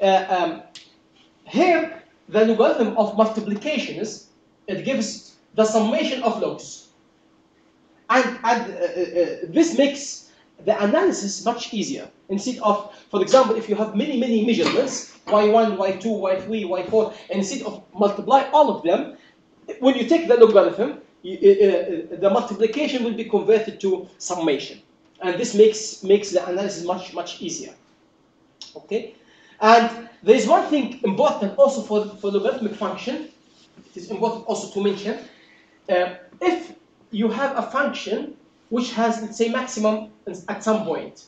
here the logarithm of multiplication is, it gives the summation of logs, and this makes the analysis much easier. Instead of, for example, if you have many measurements, y1, y2, y3, y4, instead of multiply all of them, when you take the logarithm, the multiplication will be converted to summation, and this makes the analysis much easier. Okay, and there is one thing important also for logarithmic function. It is important also to mention, if you have a function which has, let's say, maximum at some point,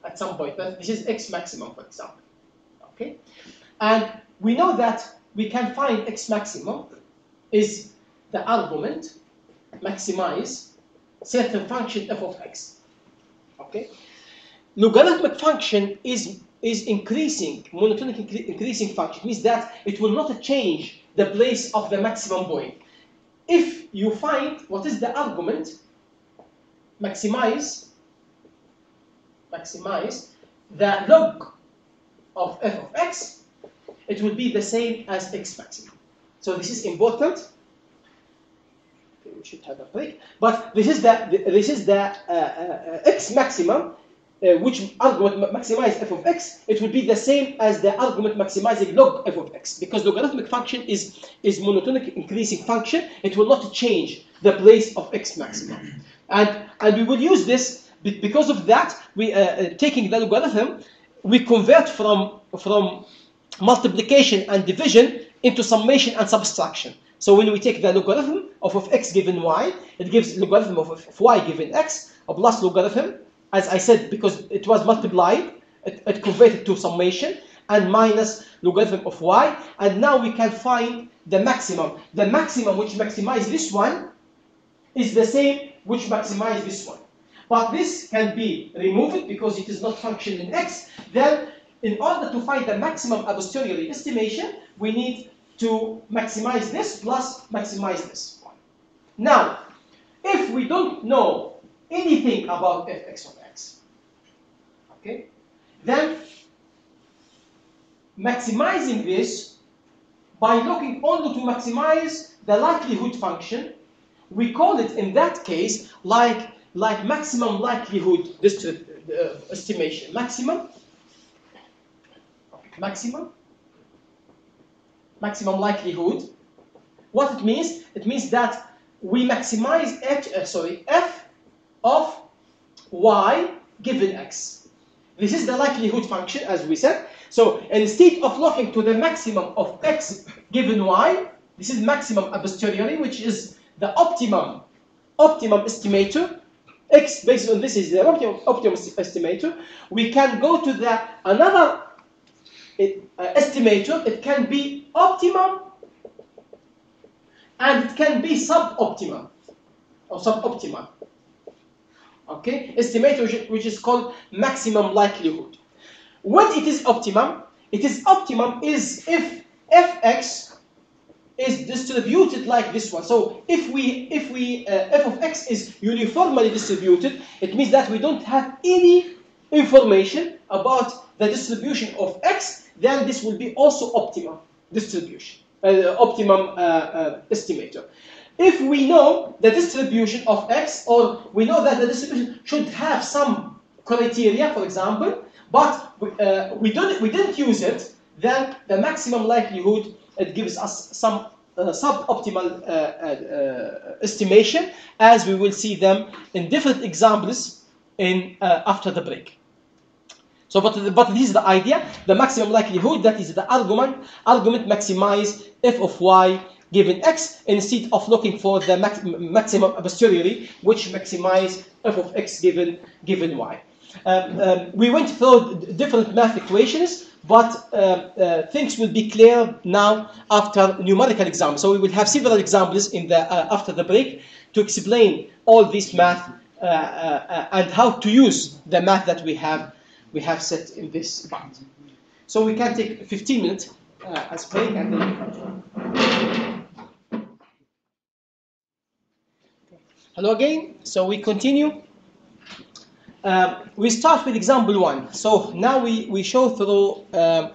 but this is x maximum, for example. Okay, and we know that we can find x maximum is the argument maximize certain function f of x. Okay, logarithmic function is increasing, monotonic increasing function, means that it will not change the place of the maximum point. If you find what is the argument, maximize the log of f of x, it will be the same as x maximum. So this is important. Okay, we should have a break. But this is the x maximum, which argument maximize f of x. It will be the same as the argument maximizing log f of x, because logarithmic function is monotonic increasing function. It will not change the place of x maximum, and we will use this. Because of that, we taking the logarithm, we convert from multiplication and division into summation and subtraction. So when we take the logarithm of x given y, it gives logarithm of y given x, plus logarithm, as I said, because it was multiplied, it converted to summation, and minus logarithm of y, and now we can find the maximum. The maximum which maximizes this one is the same which maximizes this one. But this can be removed because it is not function in x. Then, in order to find the maximum a posteriori estimation, we need to maximize this plus maximize this one. Now, if we don't know anything about fx of x, okay, then maximizing this by looking only to maximize the likelihood function, we call it in that case like maximum likelihood estimation. Maximum likelihood. What it means? It means that we maximize f of y given x. This is the likelihood function, as we said. So instead of looking to the maximum of x given y, this is maximum a posteriori, which is the optimum estimator. X based on this is the optimum estimator. We can go to the another estimator. It can be optimum and it can be suboptimum or suboptimal. Okay, estimator which is called maximum likelihood. When it is optimum is if fx is distributed like this one. So if f of x is uniformly distributed, it means that we don't have any information about the distribution of x. Then this will be also optimum distribution, optimum estimator. If we know the distribution of x, or we know that the distribution should have some criteria, for example, but we didn't use it, then the maximum likelihood, it gives us some suboptimal estimation, as we will see them in different examples in after the break. So, but this is the idea. The maximum likelihood, that is the argument maximize f of y given x, instead of looking for the maximum a posteriori, which maximize f of x given y. We went through different math equations, but things will be clear now after numerical examples. So we will have several examples in the after the break to explain all this math and how to use the math that we have set in this part. So we can take a 15-minute as break and then we continue. Hello again. So we continue. We start with example 1. So now we show through a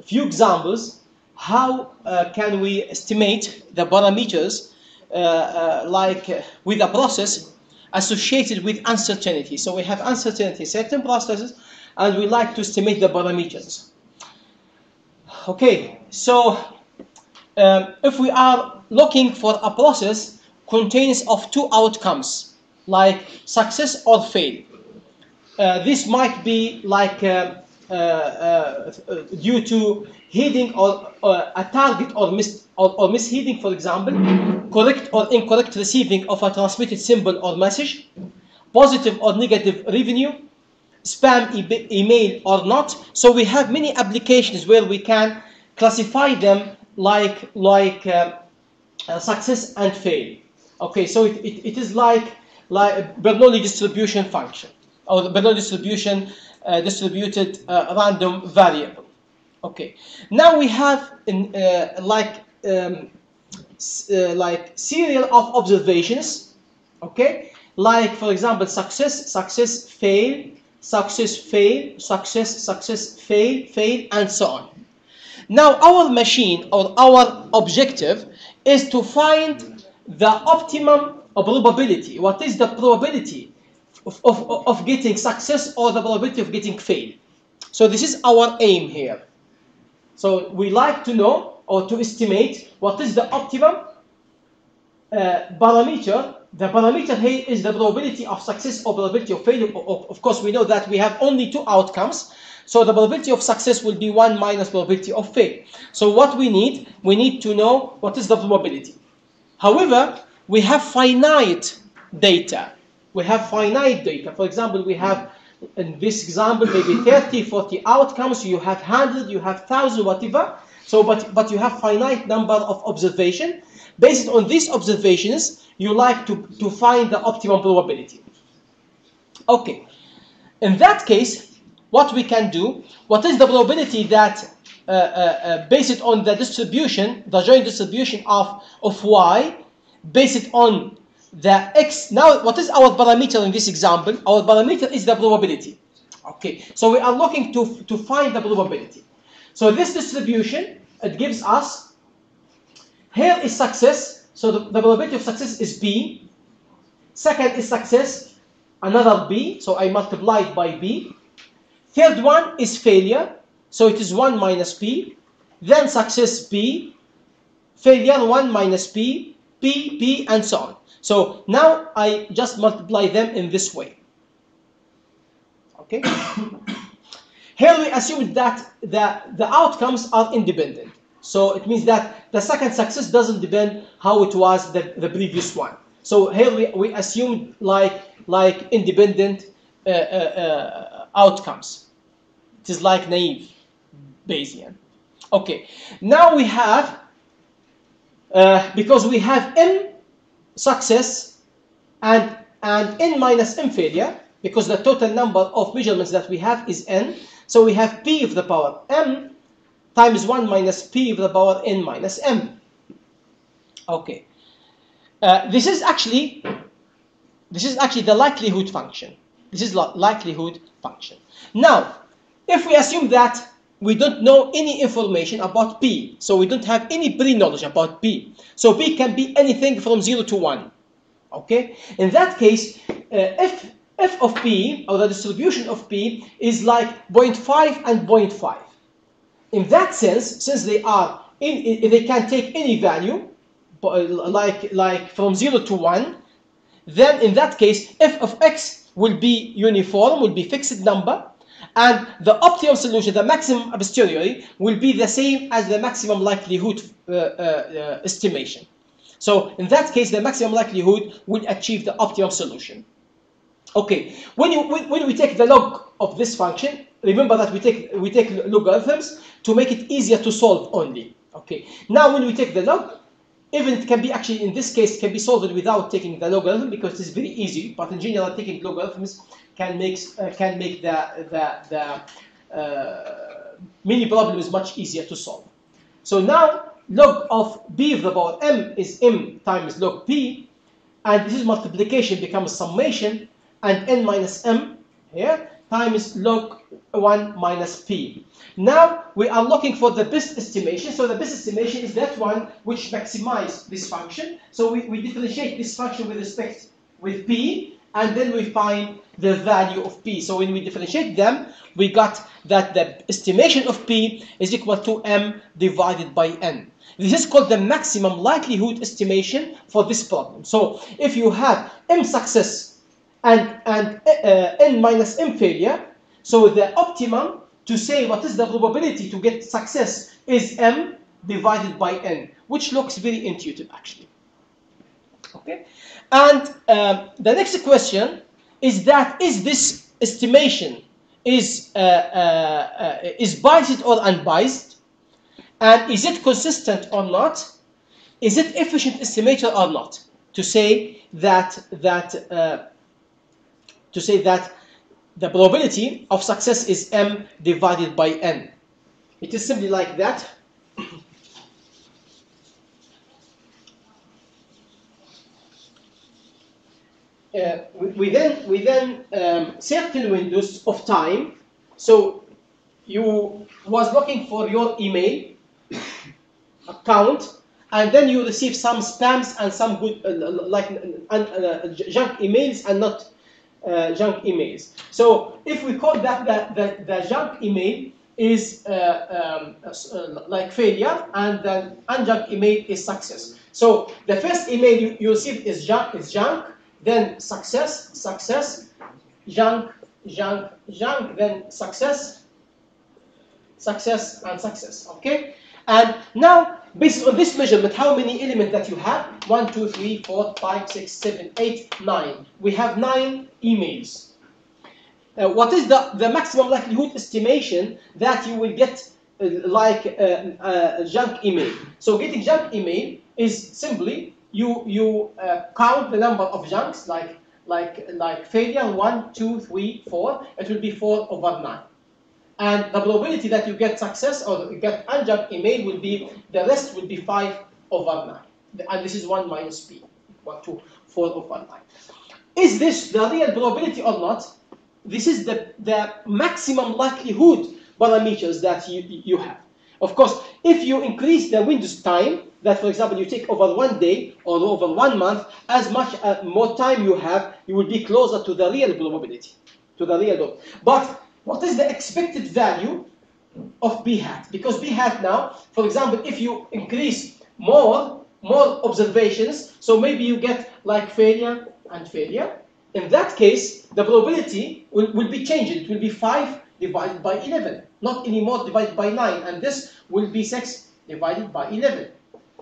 few examples how can we estimate the parameters with a process associated with uncertainty. So we have uncertainty in certain processes and we like to estimate the parameters. Okay, so if we are looking for a process contains of two outcomes, like success or fail. This might be like due to heading or a target or misheading, for example, correct or incorrect receiving of a transmitted symbol or message, positive or negative revenue, spam email or not. So we have many applications where we can classify them like success and fail. Okay, so it is like Bernoulli distribution function, or the Bernoulli distribution distributed random variable. Okay, now we have serial of observations. Okay, like for example success, success, fail, success, fail, success, success, fail, fail, and so on. Now our machine or our objective is to find the optimum probability. What is the probability of getting success or the probability of getting fail? So this is our aim here. So we like to know or to estimate what is the optimum parameter. The parameter here is the probability of success or probability of failure. Of course, we know that we have only two outcomes. So the probability of success will be 1 minus probability of fail. So what we need to know what is the probability. However, we have finite data. We have finite data. For example, we have, in this example, maybe 30, 40 outcomes. You have 100, you have 1,000, whatever. So, but you have finite number of observation. Based on these observations, you like to find the optimum probability. Okay. In that case, what we can do, what is the probability that based on the distribution, the joint distribution of y, based on the x. Now, what is our parameter in this example? Our parameter is the probability. Okay, so we are looking to find the probability. So this distribution, it gives us, here is success, so the probability of success is b. Second is success, another b, so I multiply it by b. Third one is failure, so it is 1 minus p. Then success p, failure 1 minus p, p, and so on. So now I just multiply them in this way. Okay. Here we assume that the outcomes are independent. So it means that the second success doesn't depend how it was the previous one. So here we assume like independent outcomes. It is like naive Bayesian. Okay. Now we have, because we have m success and n minus m failure, because the total number of measurements that we have is n. So we have p of the power m times 1 minus p of the power n minus m. Okay. This is actually the likelihood function. This is likelihood function. Now, if we assume that we don't know any information about p, so we don't have any pre-knowledge about p, so p can be anything from 0 to 1. Okay? In that case, if f of p, or the distribution of p, is like 0.5 and 0.5. In that sense, since they can take any value, like from 0 to 1, then in that case, f of x will be uniform, will be fixed number, and the optimum solution, the maximum a posteriori, will be the same as the maximum likelihood estimation. So in that case, the maximum likelihood will achieve the optimum solution. Okay, when we take the log of this function, remember that we take logarithms to make it easier to solve only. Okay, now when we take the log, even it can be actually, in this case, can be solved without taking the logarithm because it is very easy. But in general, taking logarithms can make the many problems much easier to solve. So now log of b to the power m is m times log p, and this is multiplication becomes summation, and n minus m here times log 1 minus p. Now we are looking for the best estimation. So the best estimation is that one which maximizes this function. So we differentiate this function with respect with p, and then we find the value of p. So when we differentiate them, we got that the estimation of p is equal to m divided by n. This is called the maximum likelihood estimation for this problem. So if you have m success and n minus m failure, so the optimum to say what is the probability to get success is m divided by n, which looks very intuitive actually. Okay, and the next question is that is this estimation is biased or unbiased, and is it consistent or not? Is it efficient estimator or not? To say that the probability of success is m divided by n. It is simply like that. We then certain windows of time. So you was looking for your email account, and then you receive some spams and some good junk emails and not junk emails. So if we call that the junk email is like failure, and then unjunk email is success. So the first email you receive is junk, then success, junk, then success, and success. Okay? And now, based on this measurement, how many elements that you have? 1, 2, 3, 4, 5, 6, 7, 8, 9. We have 9 emails. What is the maximum likelihood estimation that you will get junk email? So getting junk email is simply you count the number of junks like failure 1, 2, 3, 4. It will be 4 over 9. And the probability that you get success or get unjunk email will be, the rest will be 5 over 9. And this is 1 minus p, equal to 4 over 9. Is this the real probability or not? This is the maximum likelihood parameters that you have. Of course, if you increase the windows time, that for example you take over 1 day or over 1 month, as much more time you have, you will be closer to the real probability, to the real. But what is the expected value of b hat? Because b hat now, for example, if you increase more observations, so maybe you get like failure and failure. In that case, the probability will be changed. It will be 5 divided by 11, not anymore divided by 9, and this will be 6 divided by 11.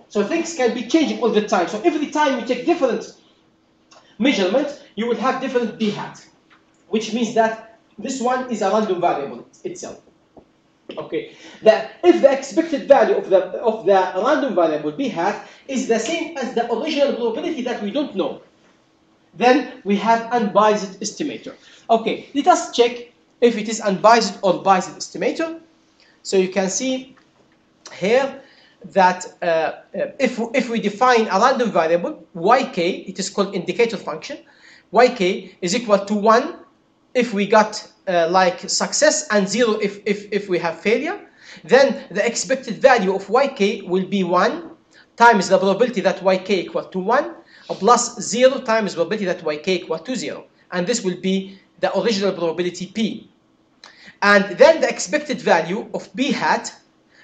So things can be changing all the time. So every time you take different measurements, you will have different b hat, which means that this one is a random variable itself. Okay. If the expected value of the random variable b hat is the same as the original probability that we don't know, then we have unbiased estimator. Okay, let us check if it is unbiased or biased estimator. So you can see here that if we define a random variable yk, it is called indicator function. Yk is equal to 1 if we got like success, and 0 if we have failure. Then the expected value of yk will be 1 times the probability that yk equal to 1 plus 0 times the probability that yk equal to 0. And this will be the original probability p. And then the expected value of b hat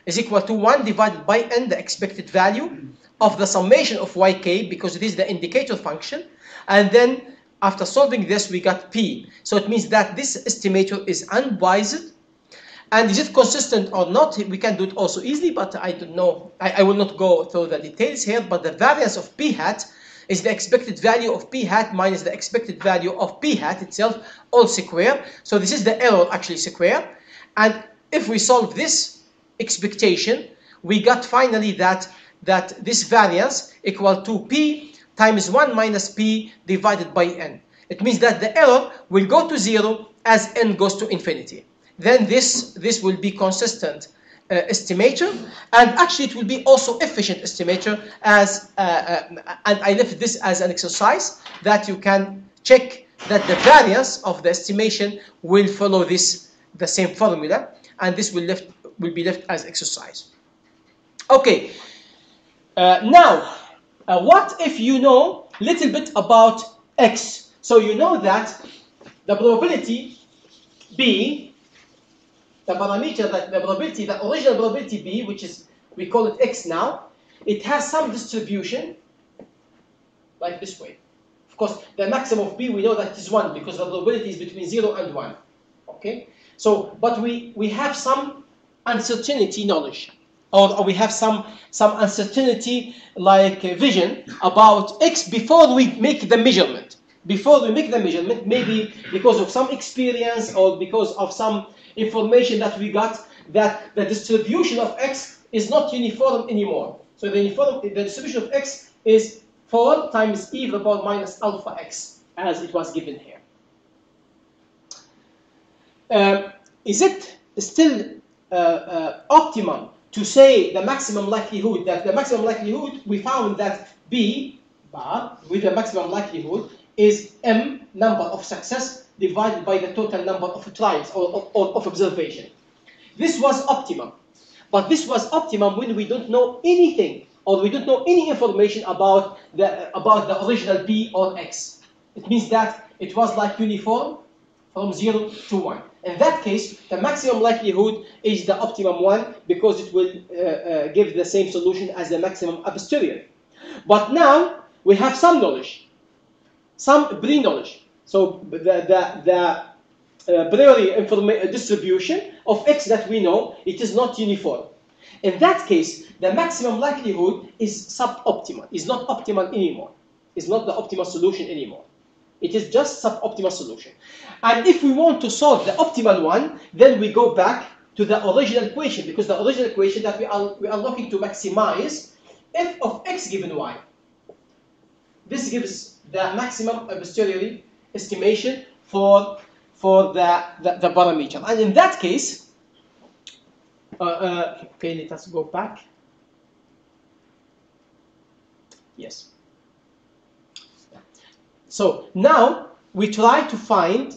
is equal to 1 divided by n, the expected value of the summation of yk, because it is the indicator function. And then after solving this, we got p. So it means that this estimator is unbiased. And is it consistent or not? We can do it also easily, but I don't know. I will not go through the details here. But the variance of p hat is the expected value of p hat minus the expected value of p hat itself, all square. So this is the error actually square. And if we solve this expectation, we got finally that this variance equal to p times 1 minus p divided by n. It means that the error will go to 0 as n goes to infinity. Then this will be consistent estimator, and actually it will be also efficient estimator as and I left this as an exercise that you can check that the variance of the estimation will follow the same formula, and this will be left as exercise. Okay. Now, what if you know a little bit about x? So you know that the probability b, the parameter, the original probability b, which is, we call it x now, it has some distribution like this way. Of course, the maximum of b, we know that is 1 because the probability is between 0 and 1. Okay? So, but we have some uncertainty knowledge, or we have some uncertainty like vision about x before we make the measurement. Before we make the measurement, maybe because of some experience or because of some information that we got, that the distribution of x is not uniform anymore. So the distribution of x is 4 times e to the power minus alpha x, as it was given here. Is it still optimum to say the maximum likelihood, that the maximum likelihood, we found that b bar with the maximum likelihood is m, number of success, divided by the total number of trials or of observation. This was optimum, but this was optimum when we don't know anything, or we don't know any information about the original b or x. It means that it was like uniform from 0 to 1. In that case, the maximum likelihood is the optimum one because it will give the same solution as the maximum a posteriori. But now we have some knowledge, some pre-knowledge. So the priori distribution of x that we know, it is not uniform. In that case, the maximum likelihood is suboptimal, is not optimal anymore. It's not the optimal solution anymore. It is just suboptimal solution. And if we want to solve the optimal one, then we go back to the original equation, because the original equation that we are looking to maximize f of x given y. This gives the maximum a posteriori estimation for the parameter. And in that case, okay, let us go back. Yes. So now we try to find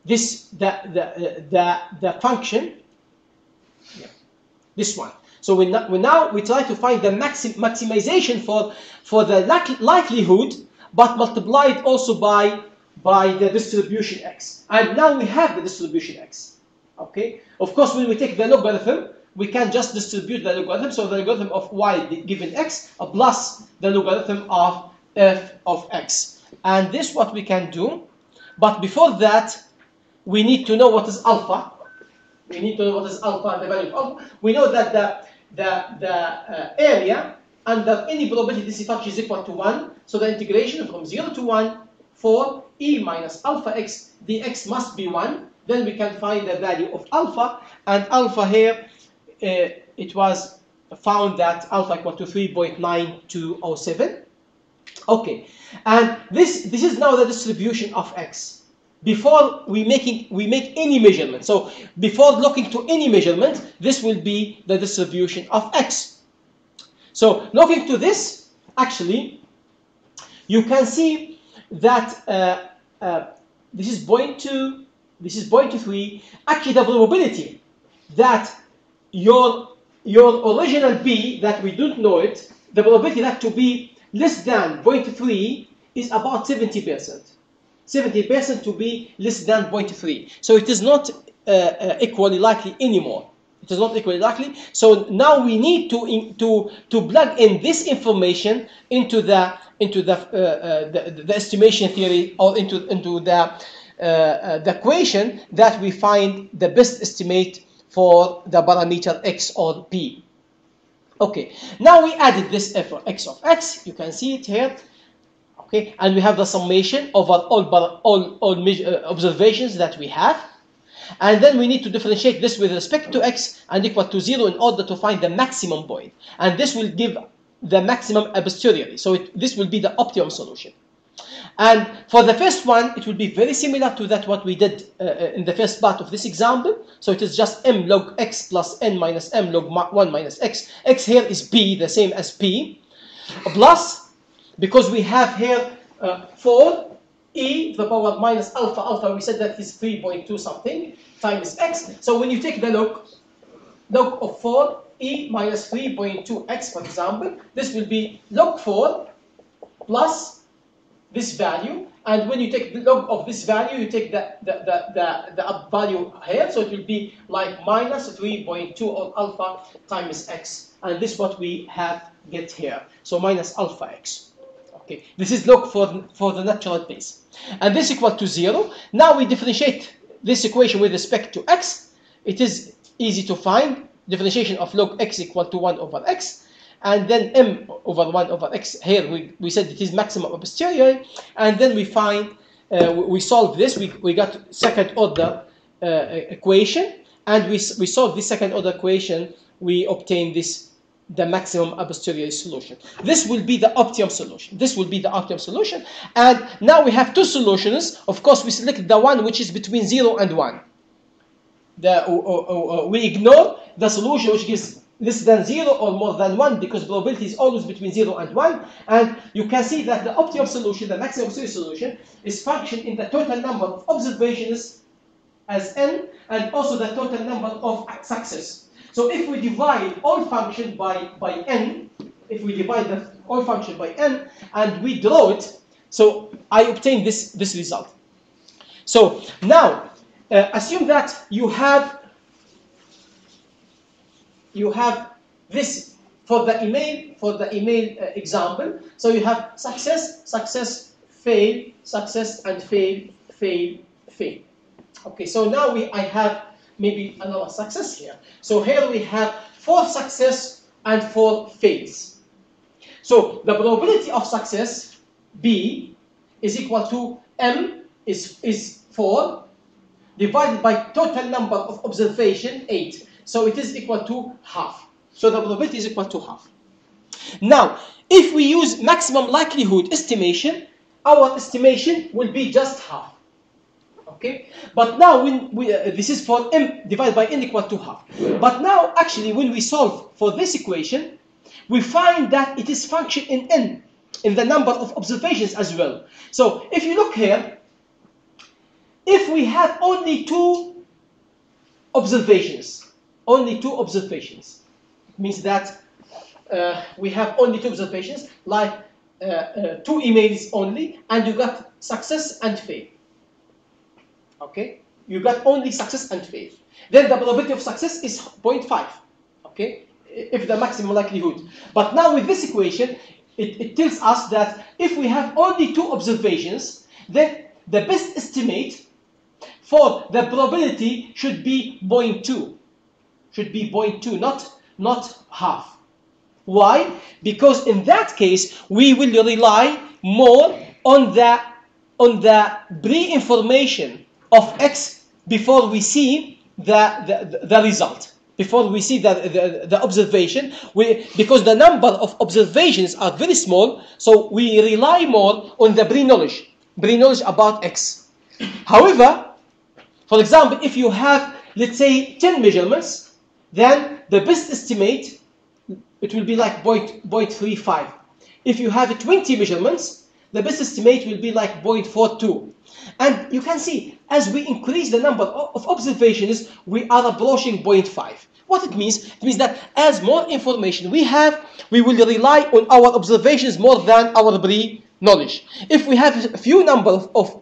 this the function, yeah, this one. So we try to find the maximization for the likelihood, but multiplied also by the distribution x. And now we have the distribution x. Okay. Of course, when we take the logarithm, we can just distribute the logarithm. So the logarithm of y given x plus the logarithm of f of x. And this what we can do, but before that, we need to know what is alpha. We need to know what is alpha and the value of alpha. We know that the area under any probability density function is equal to 1. So the integration from 0 to 1 for e minus alpha x dx must be 1. Then we can find the value of alpha, and alpha here, it was found that alpha equal to 3.9207. Okay, and this is now the distribution of x. Before we make any measurement, so before looking to any measurement, this will be the distribution of x. So looking to this, actually, you can see that this is 0.2, this is 0.3. Actually, the probability that your original b, that we don't know it, the probability that to be less than 0.3 is about 70%. 70% to be less than 0.3. So it is not equally likely anymore. It is not equally likely. So now we need to plug in this information into the estimation theory, or into the equation that we find the best estimate for the parameter x or p. Okay, now we added this f of x. You can see it here. Okay, and we have the summation over all observations that we have. And then we need to differentiate this with respect to x and equal to 0 in order to find the maximum point. And this will give the maximum a posteriori. So this will be the optimum solution. And for the first one, it will be very similar to that what we did in the first part of this example. So it is just m log x plus n minus m log 1 minus x. X here is p, the same as p, plus, because we have here 4 e to the power minus alpha. Alpha, we said that is 3.2 something times x. So when you take the log of 4 e minus 3.2 x, for example, this will be log 4 plus this value, and when you take the log of this value, you take the value here, so it will be like minus 3.2 of alpha times x, and this is what we have get here. So minus alpha x. Okay, this is log for the natural base, and this equal to 0. Now we differentiate this equation with respect to x. It is easy to find. Differentiation of log x equal to 1 over x. And then m over 1 over x, here we said it is maximum a posteriori, and then we find, we solve this, we got second order equation, and we solve this second order equation, we obtain this, the maximum a posteriori solution. This will be the optimum solution. This will be the optimum solution. And now we have two solutions. Of course, we select the one which is between 0 and 1. We ignore the solution which gives less than 0 or more than 1, because probability is always between 0 and 1. And you can see that the optimum solution, the maximum solution, is function in the total number of observations as n, and also the total number of success. So if we divide all function by n, if we divide the all function by n, and we draw it, so I obtain this result. So now, assume that you have this for the email example. So you have success, success, fail, success, and fail, fail, fail. Okay, so now I have maybe another success here. So here we have 4 success and 4 fails. So the probability of success B is equal to m is 4 divided by total number of observation 8. So it is equal to half. So the probability is equal to half. Now, if we use maximum likelihood estimation, our estimation will be just half. Okay? But now, when this is for m divided by n equal to half. But now, actually, when we solve for this equation, we find that it is function in n, in the number of observations as well. So if you look here, if we have only 2 observations, it means that we have only 2 observations, like 2 emails only, and you got success and fail. Okay, you got only success and fail. Then the probability of success is 0.5. Okay, if the maximum likelihood. But now with this equation, it tells us that if we have only 2 observations, then the best estimate for the probability should be 0.2. Should be 0.2, not half. Why? Because in that case, we will rely more on the pre-information of x before we see the result. Before we see the observation, because the number of observations are very small, so we rely more on the pre-knowledge about x. However, for example, if you have, let's say, 10 measurements, then the best estimate, it will be like 0.35. If you have 20 measurements, the best estimate will be like 0.42. And you can see, as we increase the number of observations, we are approaching 0.5. What it means that as more information we have, we will rely on our observations more than our pre-knowledge. If we have a few number of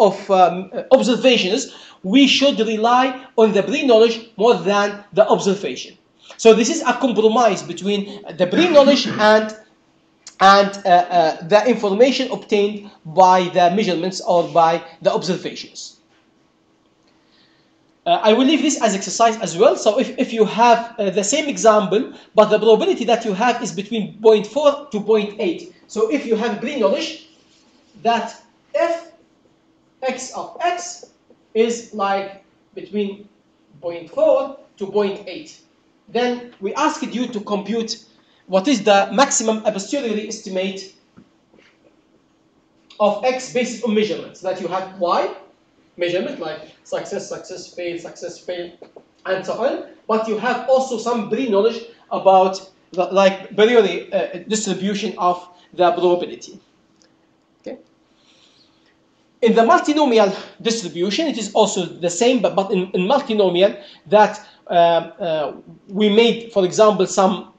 observations, we should rely on the pre-knowledge more than the observation. So this is a compromise between the pre-knowledge and the information obtained by the measurements or by the observations. I will leave this as exercise as well. So if you have the same example, but the probability that you have is between 0.4 to 0.8. So if you have pre-knowledge that f x of x is like between 0.4 to 0.8, then we asked you to compute what is the maximum a posteriori estimate of x based on measurements that you have y measurement like success, success, fail, and so on. But you have also some pre-knowledge about the, like priori distribution of the probability. Okay. In the multinomial distribution, it is also the same, but in multinomial that we made, for example, some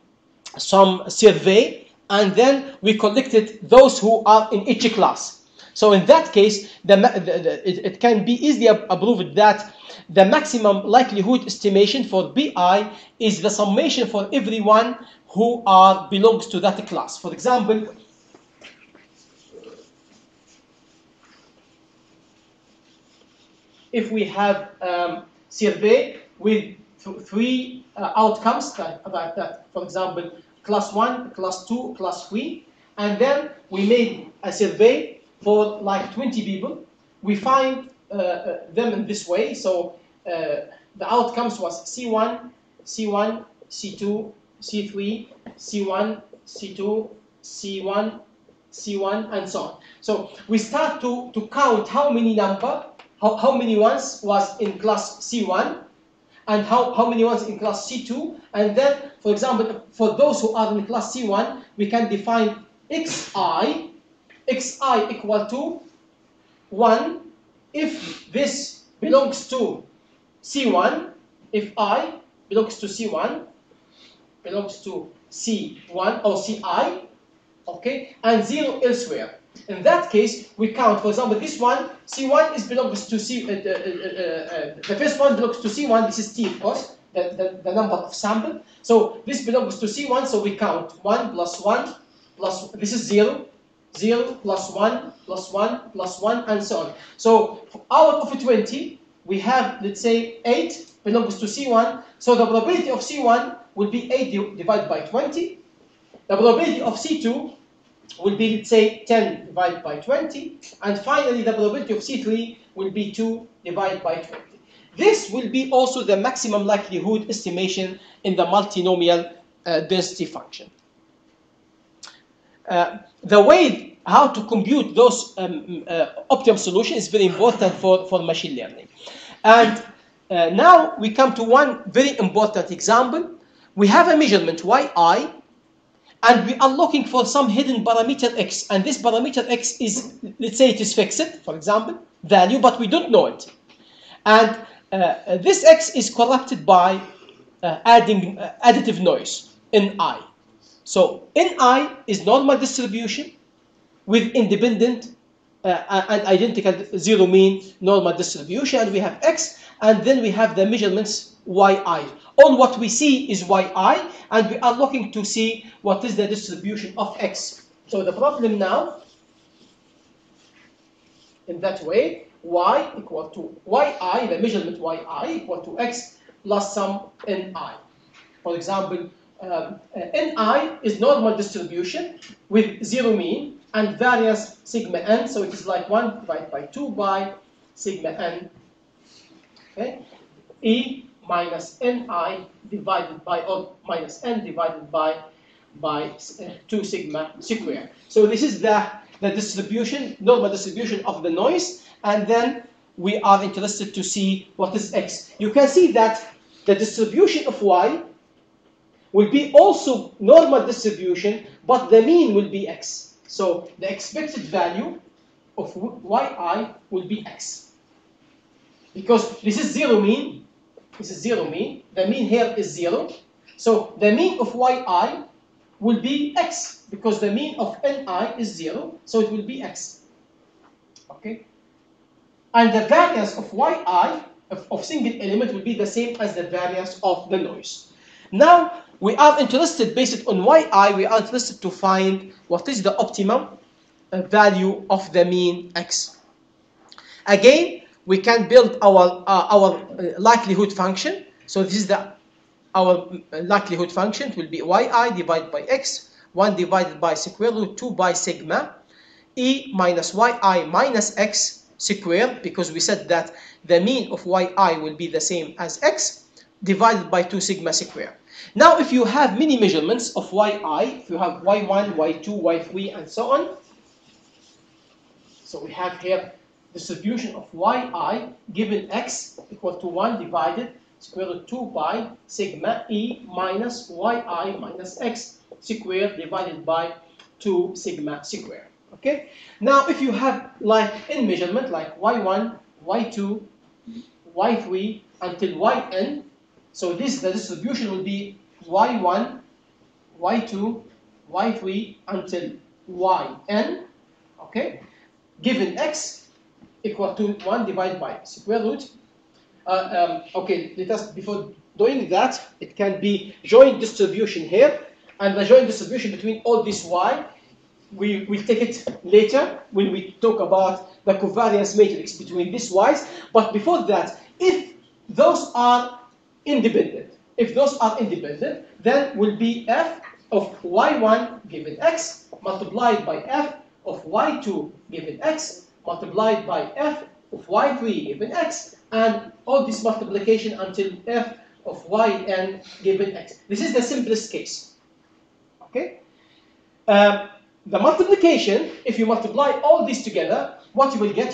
survey, and then we collected those who are in each class. So in that case, it can be easily proved that the maximum likelihood estimation for BI is the summation for everyone who belongs to that class. For example, if we have survey with three outcomes, that, for example, class 1, class 2, class 3, and then we made a survey for like 20 people. We find them in this way. So the outcomes was C1, C1, C2, C3, C1, C2, C1, C1, and so on. So we start to count how many ones was in class C1 and how many ones in class C2, and then, for example, for those who are in class C1, we can define xi equal to 1 if this belongs to C1, if I belongs to C1 or Ci, okay, and 0 elsewhere. In that case, we count, for example, this one, C1 belongs to C, the first one belongs to C1, this is T, of course, the number of sample. So this belongs to C1, so we count 1 plus 1 plus, this is 0, 0 plus 1 plus 1 plus 1, and so on. So out of 20, we have, let's say, 8 belongs to C1, so the probability of C1 will be 8 divided by 20. The probability of C2 will be, let's say, 10 divided by 20. And finally, the probability of C3 will be 2 divided by 20. This will be also the maximum likelihood estimation in the multinomial density function. The way how to compute those optimum solutions is very important for machine learning. And now we come to one very important example. We have a measurement yi, and we are looking for some hidden parameter x, and this parameter x is, let's say, it is fixed, for example, value, but we don't know it. And this x is corrupted by adding additive noise, ni. So ni is normal distribution with independent and identical zero mean normal distribution, and we have x, and then we have the measurements yi. All what we see is yi, and we are looking to see what is the distribution of x. So the problem now, in that way, y equal to yi, the measurement yi equal to x plus some ni. For example, ni is normal distribution with zero mean and variance sigma n, so it is like 1 divided by 2 by sigma n. Okay? E minus ni divided by, or minus n divided by 2 sigma square. So this is the distribution, normal distribution of the noise, and then we are interested to see what is x. You can see that the distribution of y will be also normal distribution, but the mean will be x. So the expected value of yi will be x. Because this is zero mean, this is zero mean, the mean here is 0. So the mean of yi will be x, because the mean of ni is 0, so it will be x. Okay? And the variance of yi, of single element, will be the same as the variance of the noise. Now, we are interested, based on yi, we are interested to find what is the optimum value of the mean x. Again, we can build our likelihood function. So this is our likelihood function. It will be yi divided by x, 1 divided by square root 2 by sigma, e minus yi minus x squared, because we said that the mean of yi will be the same as x, divided by 2 sigma squared. Now, if you have many measurements of yi, if you have y1, y2, y3, and so on, So we have here distribution of yi given x equal to 1 divided square root 2 by sigma e minus yi minus x squared divided by 2 sigma square. Okay? Now if you have like in measurement like y1, y2, y3 until yn, so this the distribution will be y1, y2, y3 until yn, okay? Given x equal to 1 divided by square root. Okay, let us, before doing that, it can be joint distribution here, and the joint distribution between all these y, we will take it later when we talk about the covariance matrix between these y's. But before that, if those are independent, then will be f of y1 given x multiplied by f of y2 given x multiplied by f of y3 given x, and all this multiplication until f of yn given x. This is the simplest case. Okay? The multiplication, if you multiply all this together, what you will get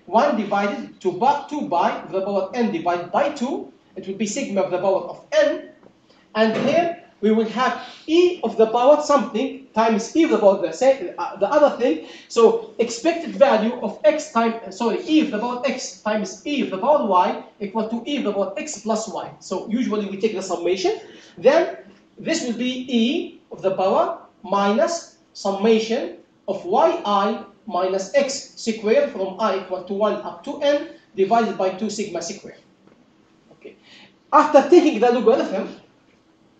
1 divided to 2 by the power n divided by 2. It will be sigma of the power of n. And here we will have e of the power something times e of the power the other thing. So expected value of x times, e of the power x times e of the power y equal to e of the power x plus y. So usually we take the summation. Then this will be e of the power minus summation of yi minus x squared from I equal to 1 up to n divided by 2 sigma squared. Okay. After taking the logarithm,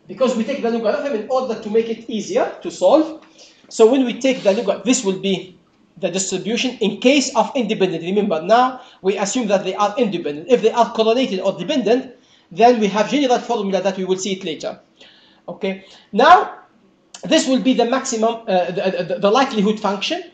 because we take the logarithm in order to make it easier to solve, so when we take the logarithm, this will be the distribution in case of independent. Remember, now we assume that they are independent. If they are correlated or dependent, then we have general formula that we will see it later. Okay. Now, this will be the maximum, the likelihood function,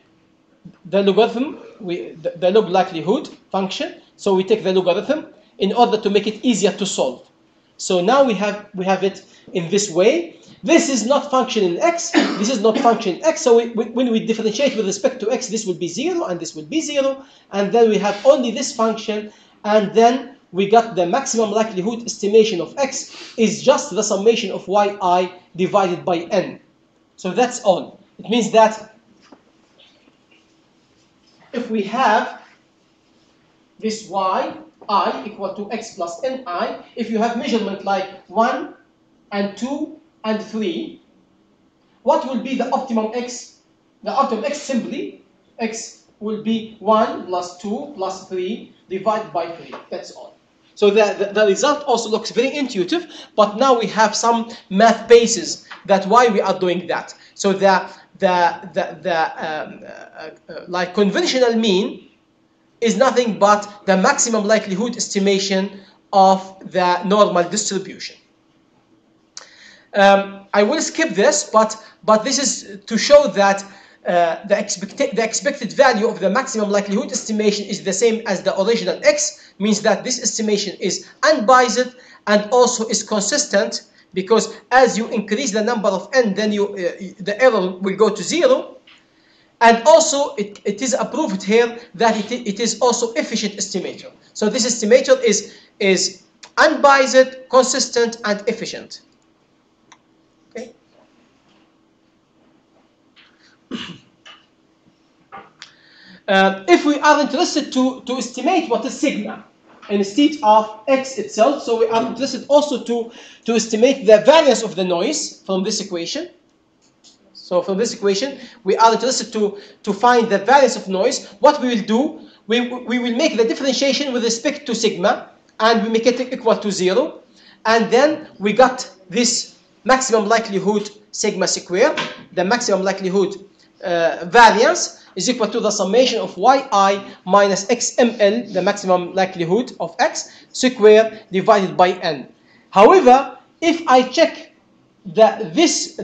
the logarithm, the log likelihood function. So we take the logarithm in order to make it easier to solve. So now we have it in this way. This is not function in x. This is not function in x. So when we differentiate with respect to x, this will be 0 and this will be 0. And then we have only this function. And then we got the maximum likelihood estimation of x is just the summation of yi divided by n. So that's all. It means that if we have this y, I equal to x plus ni, if you have measurement like 1 and 2 and 3, what will be the optimum x? The optimum x simply, x will be 1 plus 2 plus 3 divided by 3. That's all. So the result also looks very intuitive, but now we have some math basis that why we are doing that. So like conventional mean is nothing but the maximum likelihood estimation of the normal distribution. I will skip this, but this is to show that the expected value of the maximum likelihood estimation is the same as the original x, means that this estimation is unbiased and also is consistent, because as you increase the number of n, then the error will go to 0. And also it is approved here that it is also efficient estimator. So this estimator is unbiased, consistent, and efficient. Okay. If we are interested to estimate what is sigma instead of x itself, so we are interested also to estimate the variance of the noise from this equation. So from this equation, we are interested to find the variance of noise. What we will do, we will make the differentiation with respect to sigma, and we make it equal to 0. And then we got this maximum likelihood sigma squared, the maximum likelihood variance, is equal to the summation of yi minus xml, the maximum likelihood of x, squared divided by n. However, if I check is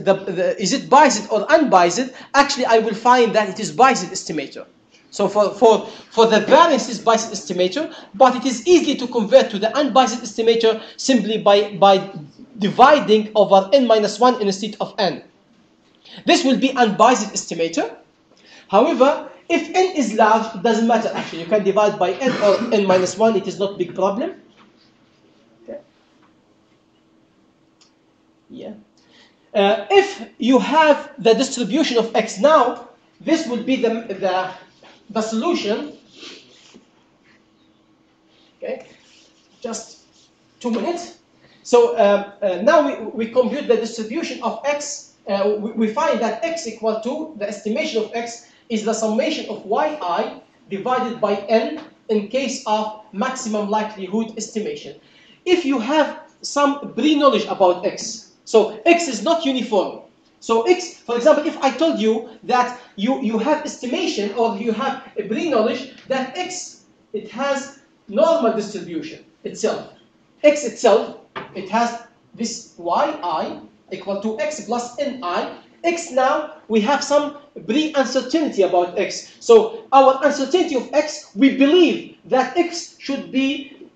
it biased or unbiased, actually I will find that it is biased estimator. So for the variance is biased estimator, but it is easy to convert to the unbiased estimator simply by dividing over n minus 1 instead of n. This will be unbiased estimator. However, if n is large, it doesn't matter actually. You can divide by n or n minus 1. It is not a big problem. Okay. Yeah. If you have the distribution of x now, this would be the solution. Okay. Just 2 minutes. So now we compute the distribution of x. We find that x equal to the estimation of x is the summation of yi divided by n in case of maximum likelihood estimation. If you have some pre-knowledge about x, so x is not uniform. So x, for example, if I told you that you have estimation or you have a pre-knowledge that x, it has normal distribution itself. X itself, it has this yi equal to x plus ni. X now, we have some pre-uncertainty about x. So our uncertainty of x, we believe that x should be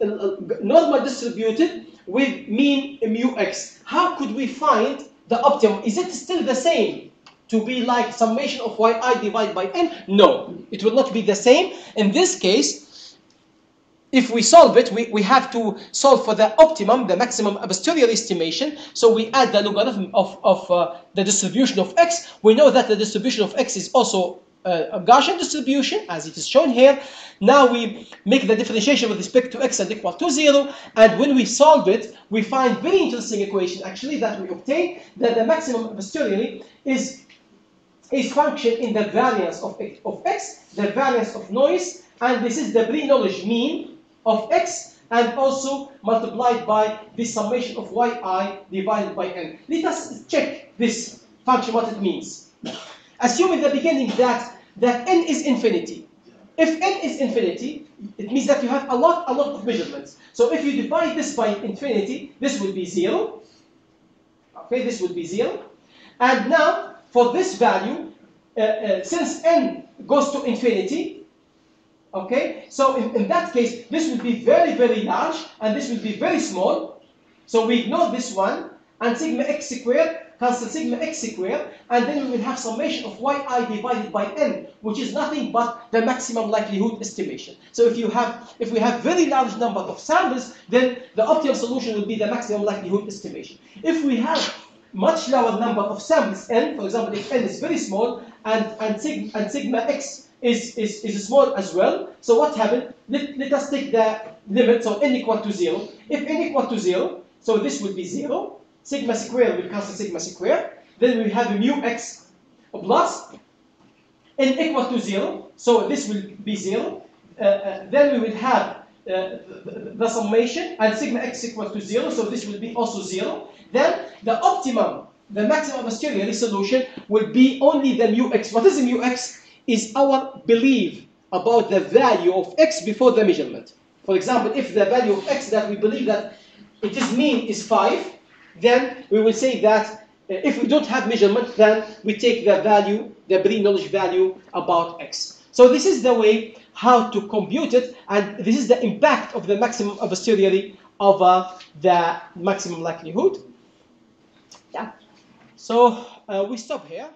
normal distributed with mean mu x. How could we find the optimum? Is it still the same to be like summation of yi divided by n? No, it will not be the same. In this case, if we solve it, we have to solve for the optimum, the maximum a posteriori estimation. So we add the logarithm of the distribution of x. We know that the distribution of x is also a Gaussian distribution, as it is shown here. Now we make the differentiation with respect to x and equal to 0. And when we solve it, we find very interesting equation, actually, that we obtain that the maximum a posteriori is function in the variance of x, the variance of noise, and this is the pre-knowledge mean of x, and also multiplied by the summation of yi divided by n. Let us check this function, what it means. Assume in the beginning that n is infinity. If n is infinity, it means that you have a lot of measurements. So if you divide this by infinity, this will be 0. Okay, this will be 0. And now, for this value, since n goes to infinity, okay, so in that case, this will be very, very large, and this will be very small. So we ignore this one, and sigma x squared cancel sigma x squared, and then we will have summation of yi divided by n, which is nothing but the maximum likelihood estimation. So if we have very large number of samples, then the optimal solution will be the maximum likelihood estimation. If we have much lower number of samples, n, for example, if n is very small, and sigma x is small as well. So what happened? Let us take the limit, so n equal to 0. If n equal to 0, so this will be 0. Sigma square will cancel sigma square. Then we have mu x plus n equal to 0. So this will be 0. Then we will have the summation, and sigma x equal to 0. So this will be also 0. Then the optimum, the maximum posteriori solution will be only the mu x. What is the mu x? Is our belief about the value of x before the measurement. For example, if the value of x that we believe that it is mean is 5, then we will say that if we don't have measurement, then we take the value, the pre-knowledge value about x. So this is the way how to compute it, and this is the impact of the maximum a posteriori over the maximum likelihood. Yeah. So we stop here.